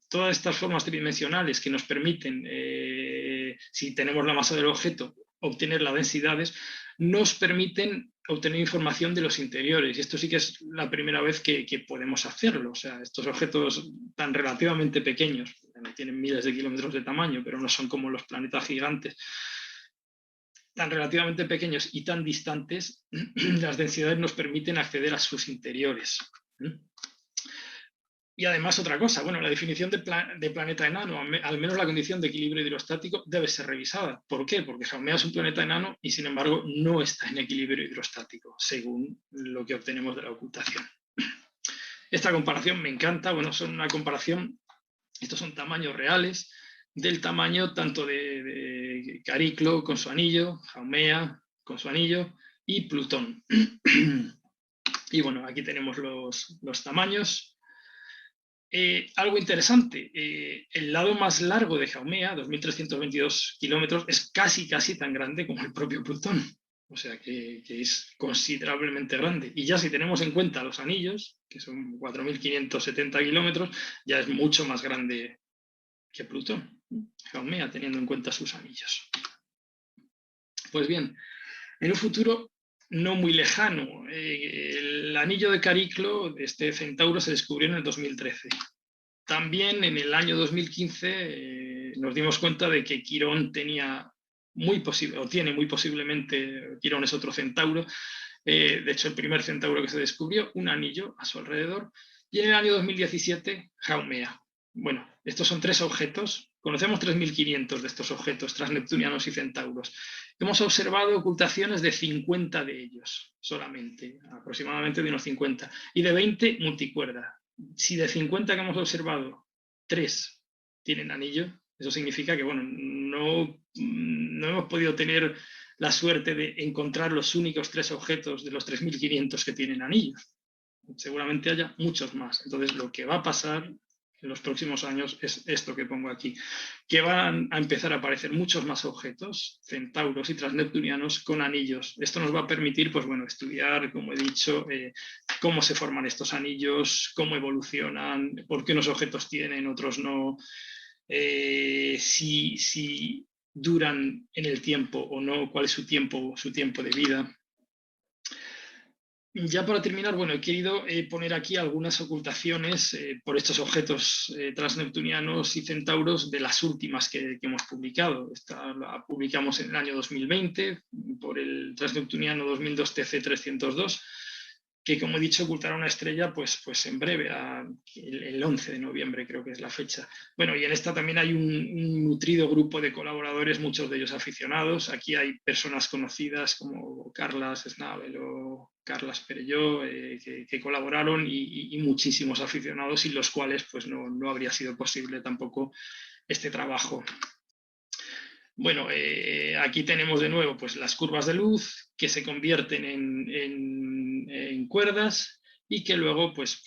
todas estas formas tridimensionales que nos permiten, si tenemos la masa del objeto, obtener las densidades, nos permiten obtener información de los interiores. Y esto sí que es la primera vez que podemos hacerlo. O sea, estos objetos tan relativamente pequeños, tienen miles de kilómetros de tamaño, pero no son como los planetas gigantes, tan relativamente pequeños y tan distantes, las densidades nos permiten acceder a sus interiores. Y además otra cosa, bueno, la definición de planeta enano, al menos la condición de equilibrio hidrostático, debe ser revisada. ¿Por qué? Porque Haumea es un planeta enano y sin embargo no está en equilibrio hidrostático, según lo que obtenemos de la ocultación. Esta comparación me encanta. Bueno, son una comparación, estos son tamaños reales, del tamaño tanto de Cariclo con su anillo, Haumea con su anillo y Plutón. Y bueno, aquí tenemos los tamaños. Algo interesante, el lado más largo de Haumea, 2.322 kilómetros, es casi tan grande como el propio Plutón. O sea que es considerablemente grande. Y ya si tenemos en cuenta los anillos, que son 4.570 kilómetros, ya es mucho más grande que Plutón, Haumea, teniendo en cuenta sus anillos. Pues bien, en un futuro no muy lejano, el anillo de Cariclo, de este centauro, se descubrió en el 2013. También en el año 2015 nos dimos cuenta de que Quirón tenía tiene muy posiblemente, Quirón es otro centauro, de hecho el primer centauro que se descubrió, un anillo a su alrededor, y en el año 2017 Haumea. Bueno, estos son 3 objetos, conocemos 3.500 de estos objetos transneptunianos y centauros. Hemos observado ocultaciones de 50 de ellos solamente, aproximadamente de unos 50, y de 20 multicuerda. Si de 50 que hemos observado, 3 tienen anillo, eso significa que bueno, no hemos podido tener la suerte de encontrar los únicos 3 objetos de los 3.500 que tienen anillos. Seguramente haya muchos más. Entonces, lo que va a pasar en los próximos años es esto que pongo aquí, que van a empezar a aparecer muchos más objetos, centauros y transneptunianos con anillos. Esto nos va a permitir, pues bueno, estudiar, como he dicho, cómo se forman estos anillos, cómo evolucionan, por qué unos objetos tienen, otros no, si duran en el tiempo o no, cuál es su tiempo de vida. Ya para terminar, bueno, he querido poner aquí algunas ocultaciones por estos objetos transneptunianos y centauros de las últimas que hemos publicado. Esta la publicamos en el año 2020 por el transneptuniano 2002 TC302, que como he dicho ocultará una estrella pues en breve, el 11 de noviembre creo que es la fecha. Bueno, y en esta también hay un nutrido grupo de colaboradores, muchos de ellos aficionados. Aquí hay personas conocidas como Carlas Schnabel o Carlas Perelló, que colaboraron y muchísimos aficionados, sin los cuales pues no habría sido posible tampoco este trabajo. Bueno, aquí tenemos de nuevo pues, las curvas de luz que se convierten en cuerdas y que luego, pues,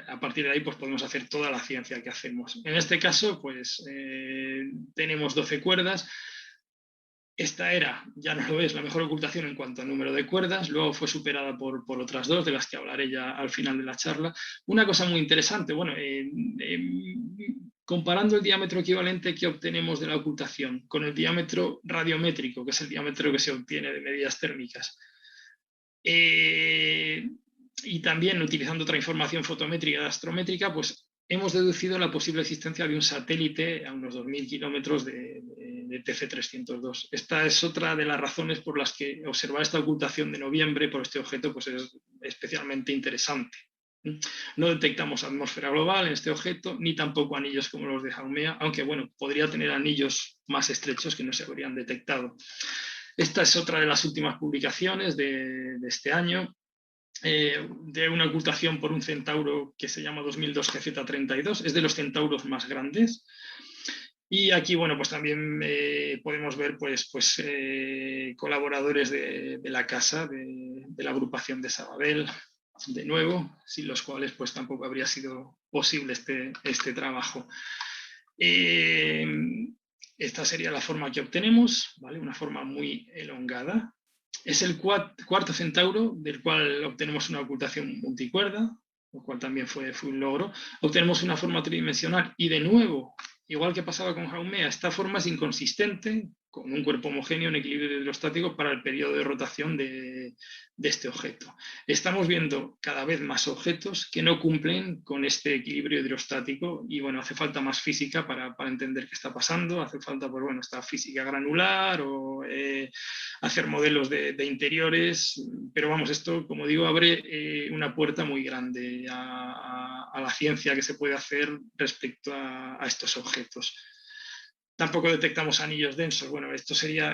a partir de ahí, pues, podemos hacer toda la ciencia que hacemos. En este caso, pues, tenemos 12 cuerdas. Esta era, ya no lo es, la mejor ocultación en cuanto a número de cuerdas, luego fue superada por otras 2, de las que hablaré ya al final de la charla. Una cosa muy interesante, bueno, comparando el diámetro equivalente que obtenemos de la ocultación con el diámetro radiométrico, que es el diámetro que se obtiene de medidas térmicas, y también utilizando otra información fotométrica y astrométrica, pues hemos deducido la posible existencia de un satélite a unos 2.000 kilómetros de TC302. Esta es otra de las razones por las que observar esta ocultación de noviembre por este objeto pues es especialmente interesante. No detectamos atmósfera global en este objeto, ni tampoco anillos como los de Haumea, aunque bueno, podría tener anillos más estrechos que no se habrían detectado. Esta es otra de las últimas publicaciones de este año, de una ocultación por un centauro que se llama 2002 GZ32, es de los centauros más grandes. Y aquí, bueno, pues también podemos ver colaboradores de la casa, de la agrupación de Sabadell, de nuevo, sin los cuales pues tampoco habría sido posible este trabajo. Esta sería la forma que obtenemos, ¿vale? Una forma muy elongada. Es el cuarto centauro, del cual obtenemos una ocultación multicuerda, lo cual también fue un logro. Obtenemos una forma tridimensional y de nuevo, igual que pasaba con Haumea, esta forma es inconsistente con un cuerpo homogéneo en equilibrio hidrostático para el periodo de rotación de este objeto. Estamos viendo cada vez más objetos que no cumplen con este equilibrio hidrostático y bueno, hace falta más física para entender qué está pasando, hace falta pues, bueno, esta física granular o hacer modelos de interiores, pero vamos, esto como digo abre una puerta muy grande a la ciencia que se puede hacer respecto a estos objetos. Tampoco detectamos anillos densos. Bueno, esto sería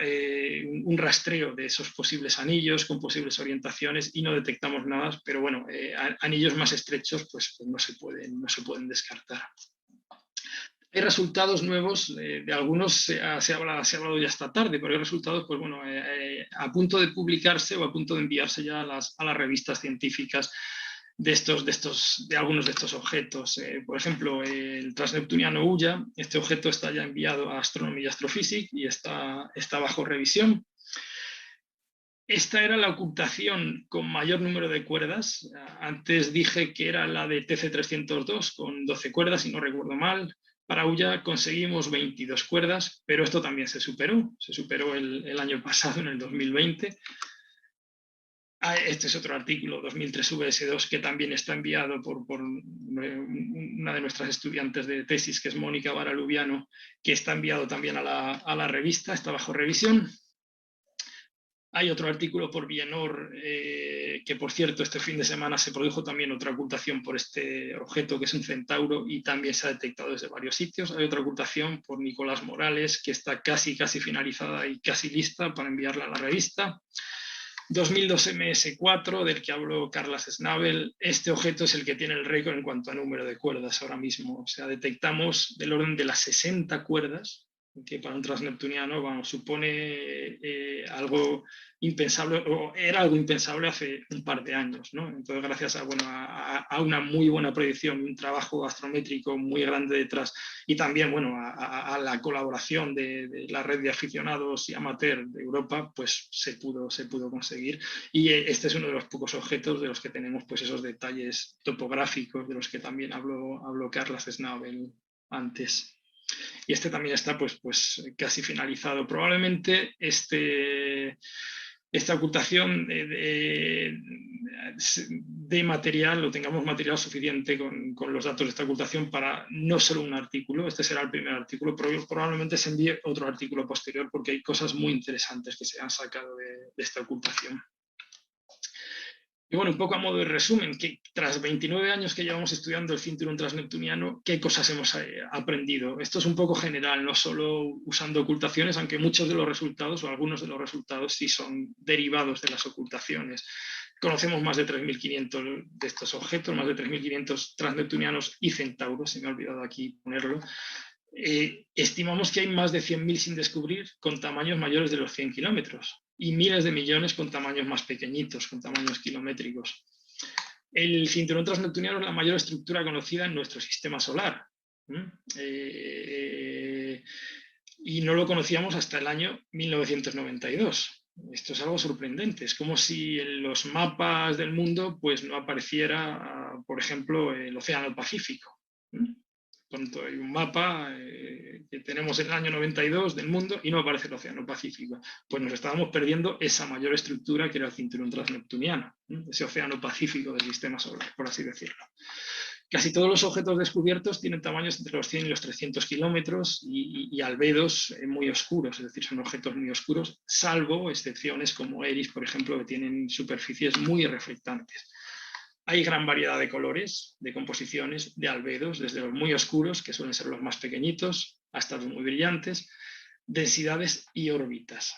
un rastreo de esos posibles anillos con posibles orientaciones y no detectamos nada, pero bueno, anillos más estrechos pues no se pueden descartar. Hay resultados nuevos, de algunos se ha hablado ya esta tarde, pero hay resultados pues, bueno, a punto de publicarse o a punto de enviarse ya a las revistas científicas de algunos de estos objetos. Por ejemplo, el transneptuniano Uya, este objeto está ya enviado a Astronomy y Astrophysics y está bajo revisión. Esta era la ocultación con mayor número de cuerdas. Antes dije que era la de TC302 con 12 cuerdas, si no recuerdo mal. Para Uya conseguimos 22 cuerdas, pero esto también se superó. Se superó el año pasado, en el 2020. Este es otro artículo, 2003 VS2, que también está enviado por una de nuestras estudiantes de tesis, que es Mónica Vara-Lubiano, que está enviado también a la revista, está bajo revisión. Hay otro artículo por Bienor, que por cierto este fin de semana se produjo también otra ocultación por este objeto, que es un centauro, y también se ha detectado desde varios sitios. Hay otra ocultación por Nicolás Morales, que está casi finalizada y casi lista para enviarla a la revista. 2002 MS4, del que habló Carlas Schnabel. Este objeto es el que tiene el récord en cuanto a número de cuerdas ahora mismo. O sea, detectamos del orden de las 60 cuerdas, que para un transneptuniano, vamos, supone algo impensable, o era algo impensable hace un par de años, ¿no? Entonces, gracias a una muy buena proyección, un trabajo astrométrico muy grande detrás, y también, bueno, a la colaboración de la red de aficionados y amateur de Europa, pues se pudo conseguir. Y este es uno de los pocos objetos de los que tenemos pues esos detalles topográficos de los que también habló Carlas Schnabel antes. Y este también está pues casi finalizado. Probablemente esta ocultación de material, o tengamos material suficiente con los datos de esta ocultación para no solo un artículo. Este será el primer artículo, pero probablemente se envíe otro artículo posterior, porque hay cosas muy interesantes que se han sacado de esta ocultación. Y bueno, un poco a modo de resumen, que tras 29 años que llevamos estudiando el cinturón transneptuniano, ¿qué cosas hemos aprendido? Esto es un poco general, no solo usando ocultaciones, aunque muchos de los resultados, o algunos de los resultados, sí son derivados de las ocultaciones. Conocemos más de 3.500 de estos objetos, más de 3.500 transneptunianos y centauros, se me ha olvidado aquí ponerlo. Estimamos que hay más de 100.000 sin descubrir, con tamaños mayores de los 100 kilómetros, y miles de millones con tamaños más pequeñitos, con tamaños kilométricos. El cinturón transneptuniano es la mayor estructura conocida en nuestro sistema solar. Y no lo conocíamos hasta el año 1992. Esto es algo sorprendente. Es como si en los mapas del mundo pues, no apareciera, por ejemplo, el Océano Pacífico. Pronto hay un mapa que tenemos en el año 92 del mundo y no aparece el Océano Pacífico. Pues nos estábamos perdiendo esa mayor estructura que era el cinturón transneptuniano, ese Océano Pacífico del sistema solar, por así decirlo. Casi todos los objetos descubiertos tienen tamaños entre los 100 y los 300 kilómetros y albedos muy oscuros, es decir, son objetos muy oscuros, salvo excepciones como Eris, por ejemplo, que tienen superficies muy reflectantes. Hay gran variedad de colores, de composiciones, de albedos, desde los muy oscuros, que suelen ser los más pequeñitos, hasta los muy brillantes, densidades y órbitas.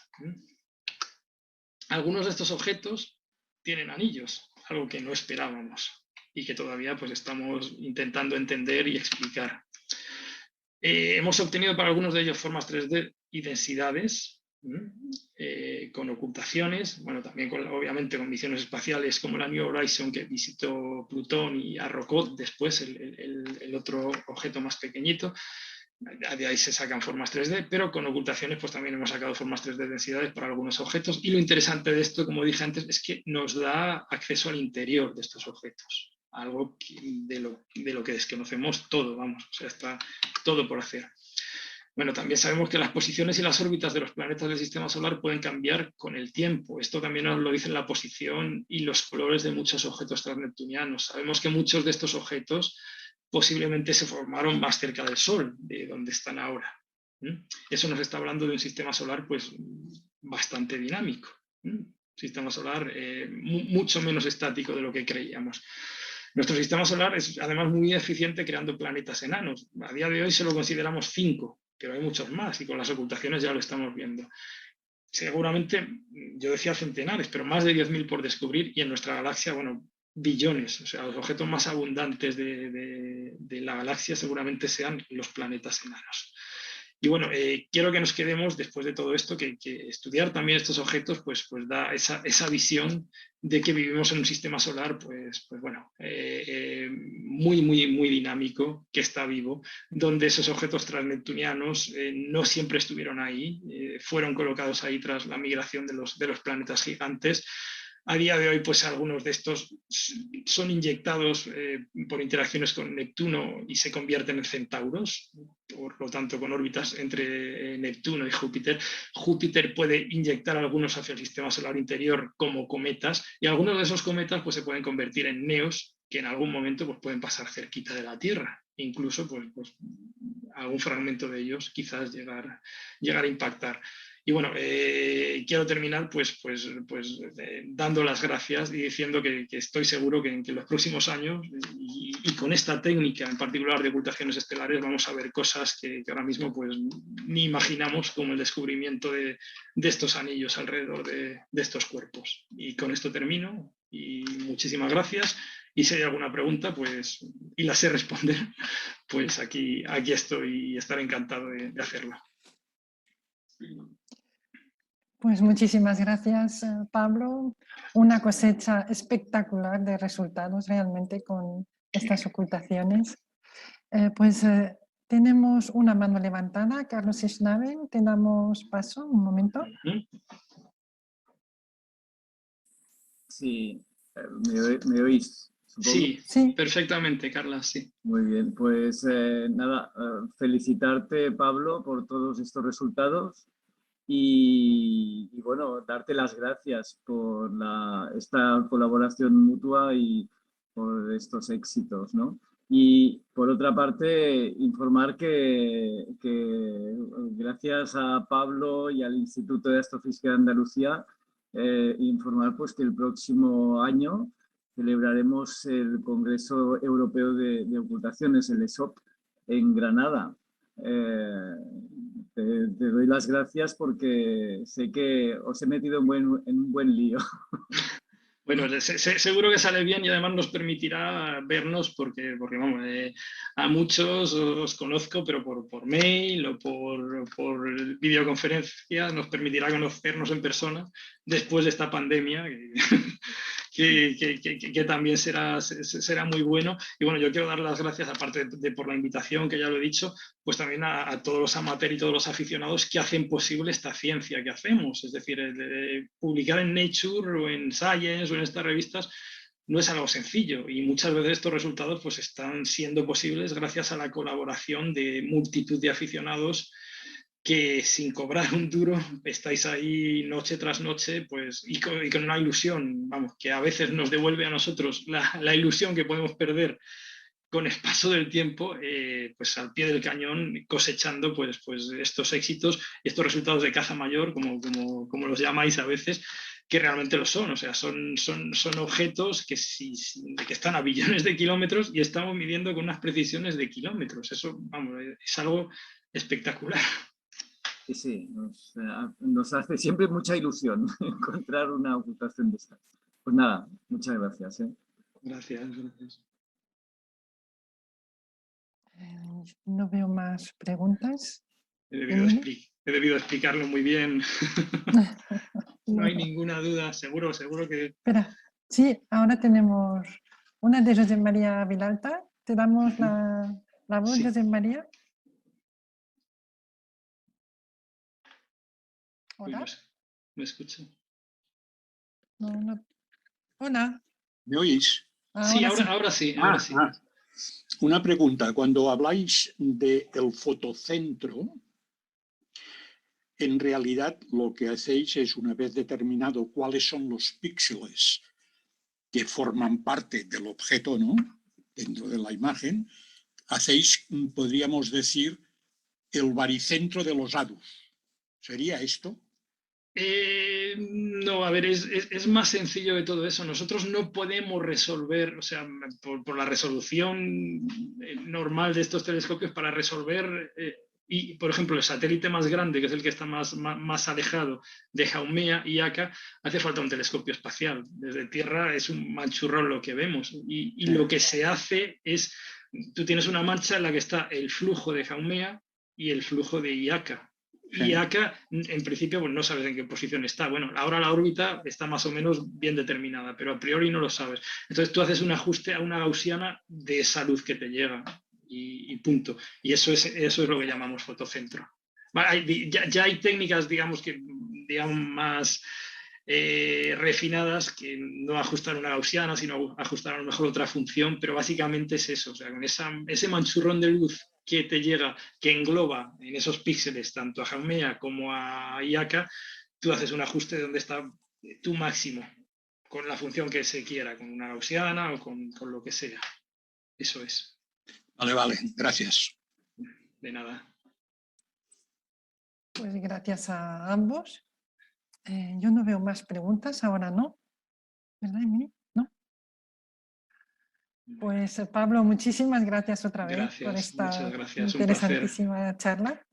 Algunos de estos objetos tienen anillos, algo que no esperábamos y que todavía pues, estamos intentando entender y explicar. Hemos obtenido para algunos de ellos formas 3D y densidades, con ocultaciones, bueno, también obviamente con misiones espaciales como la New Horizon, que visitó Plutón, y Arrokoth después, el otro objeto más pequeñito. De ahí se sacan formas 3D, pero con ocultaciones pues también hemos sacado formas 3D de densidades para algunos objetos, y lo interesante de esto, como dije antes, es que nos da acceso al interior de estos objetos, algo de lo que desconocemos todo, vamos, o sea, está todo por hacer. Bueno, también sabemos que las posiciones y las órbitas de los planetas del sistema solar pueden cambiar con el tiempo. Esto también nos lo dice la posición y los colores de muchos objetos transneptunianos. Sabemos que muchos de estos objetos posiblemente se formaron más cerca del Sol, de donde están ahora. Eso nos está hablando de un sistema solar pues, bastante dinámico. Sistema solar mucho menos estático de lo que creíamos. Nuestro sistema solar es además muy eficiente creando planetas enanos. A día de hoy solo consideramos 5, pero hay muchos más y con las ocultaciones ya lo estamos viendo. Seguramente, yo decía centenares, pero más de 10.000 por descubrir, y en nuestra galaxia, bueno, billones. O sea, los objetos más abundantes de la galaxia seguramente sean los planetas enanos. Y bueno, quiero que nos quedemos, después de todo esto, que estudiar también estos objetos pues da esa visión de que vivimos en un sistema solar pues bueno, muy, muy, muy dinámico, que está vivo, donde esos objetos transneptunianos no siempre estuvieron ahí, fueron colocados ahí tras la migración de los planetas gigantes. A día de hoy, pues algunos de estos son inyectados por interacciones con Neptuno y se convierten en centauros, por lo tanto con órbitas entre Neptuno y Júpiter. Júpiter puede inyectar algunos hacia el sistema solar interior como cometas, y algunos de esos cometas pues, se pueden convertir en neos, que en algún momento pues, pueden pasar cerquita de la Tierra. Incluso pues algún fragmento de ellos quizás llegar a impactar. Y bueno, quiero terminar dando las gracias y diciendo que estoy seguro que en los próximos años y con esta técnica en particular de ocultaciones estelares vamos a ver cosas que ahora mismo pues ni imaginamos, como el descubrimiento de estos anillos alrededor de estos cuerpos. Y con esto termino y muchísimas gracias. Y si hay alguna pregunta pues, y la sé responder, pues aquí estoy y estaré encantado de hacerlo. Pues muchísimas gracias, Pablo. Una cosecha espectacular de resultados realmente con estas ocultaciones. Tenemos una mano levantada. Carlos Schnaven, te damos paso un momento. Sí, ¿me oís? Sí, sí, perfectamente, Carla, sí. Muy bien, pues nada, felicitarte, Pablo, por todos estos resultados y bueno, darte las gracias por esta colaboración mutua y por estos éxitos, ¿no? Y por otra parte, informar que gracias a Pablo y al Instituto de Astrofísica de Andalucía, informar pues que el próximo año celebraremos el Congreso Europeo de Ocultaciones, el ESOP, en Granada. Te doy las gracias porque sé que os he metido en un buen lío. Bueno, seguro que sale bien y además nos permitirá vernos porque vamos, a muchos os conozco, pero por mail o por videoconferencia nos permitirá conocernos en persona después de esta pandemia que también será muy bueno. Y bueno, yo quiero dar las gracias, aparte por la invitación, que ya lo he dicho, pues también a todos los amateurs y todos los aficionados que hacen posible esta ciencia que hacemos. Es decir, publicar en Nature o en Science o en estas revistas no es algo sencillo y muchas veces estos resultados pues están siendo posibles gracias a la colaboración de multitud de aficionados que sin cobrar un duro estáis ahí noche tras noche pues, y con una ilusión, vamos, que a veces nos devuelve a nosotros la ilusión que podemos perder con el paso del tiempo, pues al pie del cañón cosechando pues estos éxitos y estos resultados de caza mayor, como los llamáis a veces, que realmente lo son. O sea, son objetos que están a billones de kilómetros y estamos midiendo con unas precisiones de kilómetros. Eso, vamos, es algo espectacular. Sí, nos hace siempre mucha ilusión encontrar una ocultación de estas. Pues nada, muchas gracias. Gracias. No veo más preguntas. He debido explicarlo muy bien. No hay ninguna duda, seguro que... Espera, sí, ahora tenemos una de José María Vilalta. Te damos la voz, sí. José María. ¿Hola? ¿Me escucho? No. Hola. ¿Me oís? Sí, ahora sí. Una pregunta. Cuando habláis del fotocentro, en realidad lo que hacéis es, una vez determinado cuáles son los píxeles que forman parte del objeto, ¿no?, dentro de la imagen, hacéis, podríamos decir, el baricentro de los ADUS. ¿Sería esto? No, a ver, es más sencillo de todo eso. Nosotros no podemos resolver, o sea, por la resolución normal de estos telescopios, para resolver, y por ejemplo, el satélite más grande, que es el que está más alejado de Haumea y Akka, hace falta un telescopio espacial. Desde Tierra es un manchurrón lo que vemos. Y lo que se hace es, tú tienes una mancha en la que está el flujo de Haumea y el flujo de IACA. Sí. IACA, en principio, pues no sabes en qué posición está. Bueno, ahora la órbita está más o menos bien determinada, pero a priori no lo sabes. Entonces tú haces un ajuste a una gaussiana de esa luz que te llega y punto. Y eso es lo que llamamos fotocentro. Ya hay técnicas, digamos, más refinadas que no ajustar una gaussiana, sino ajustar a lo mejor otra función, pero básicamente es eso, o sea, con ese manchurrón de luz que te llega, que engloba en esos píxeles tanto a Haumea como a IACA, tú haces un ajuste de donde está tu máximo, con la función que se quiera, con una gaussiana o con lo que sea. Eso es. Vale, gracias. De nada. Pues gracias a ambos. Yo no veo más preguntas, ahora no. ¿Verdad, Emily? ¿No? Pues Pablo, muchísimas gracias otra vez por Gracias, esta muchas gracias, un placer. interesantísima charla.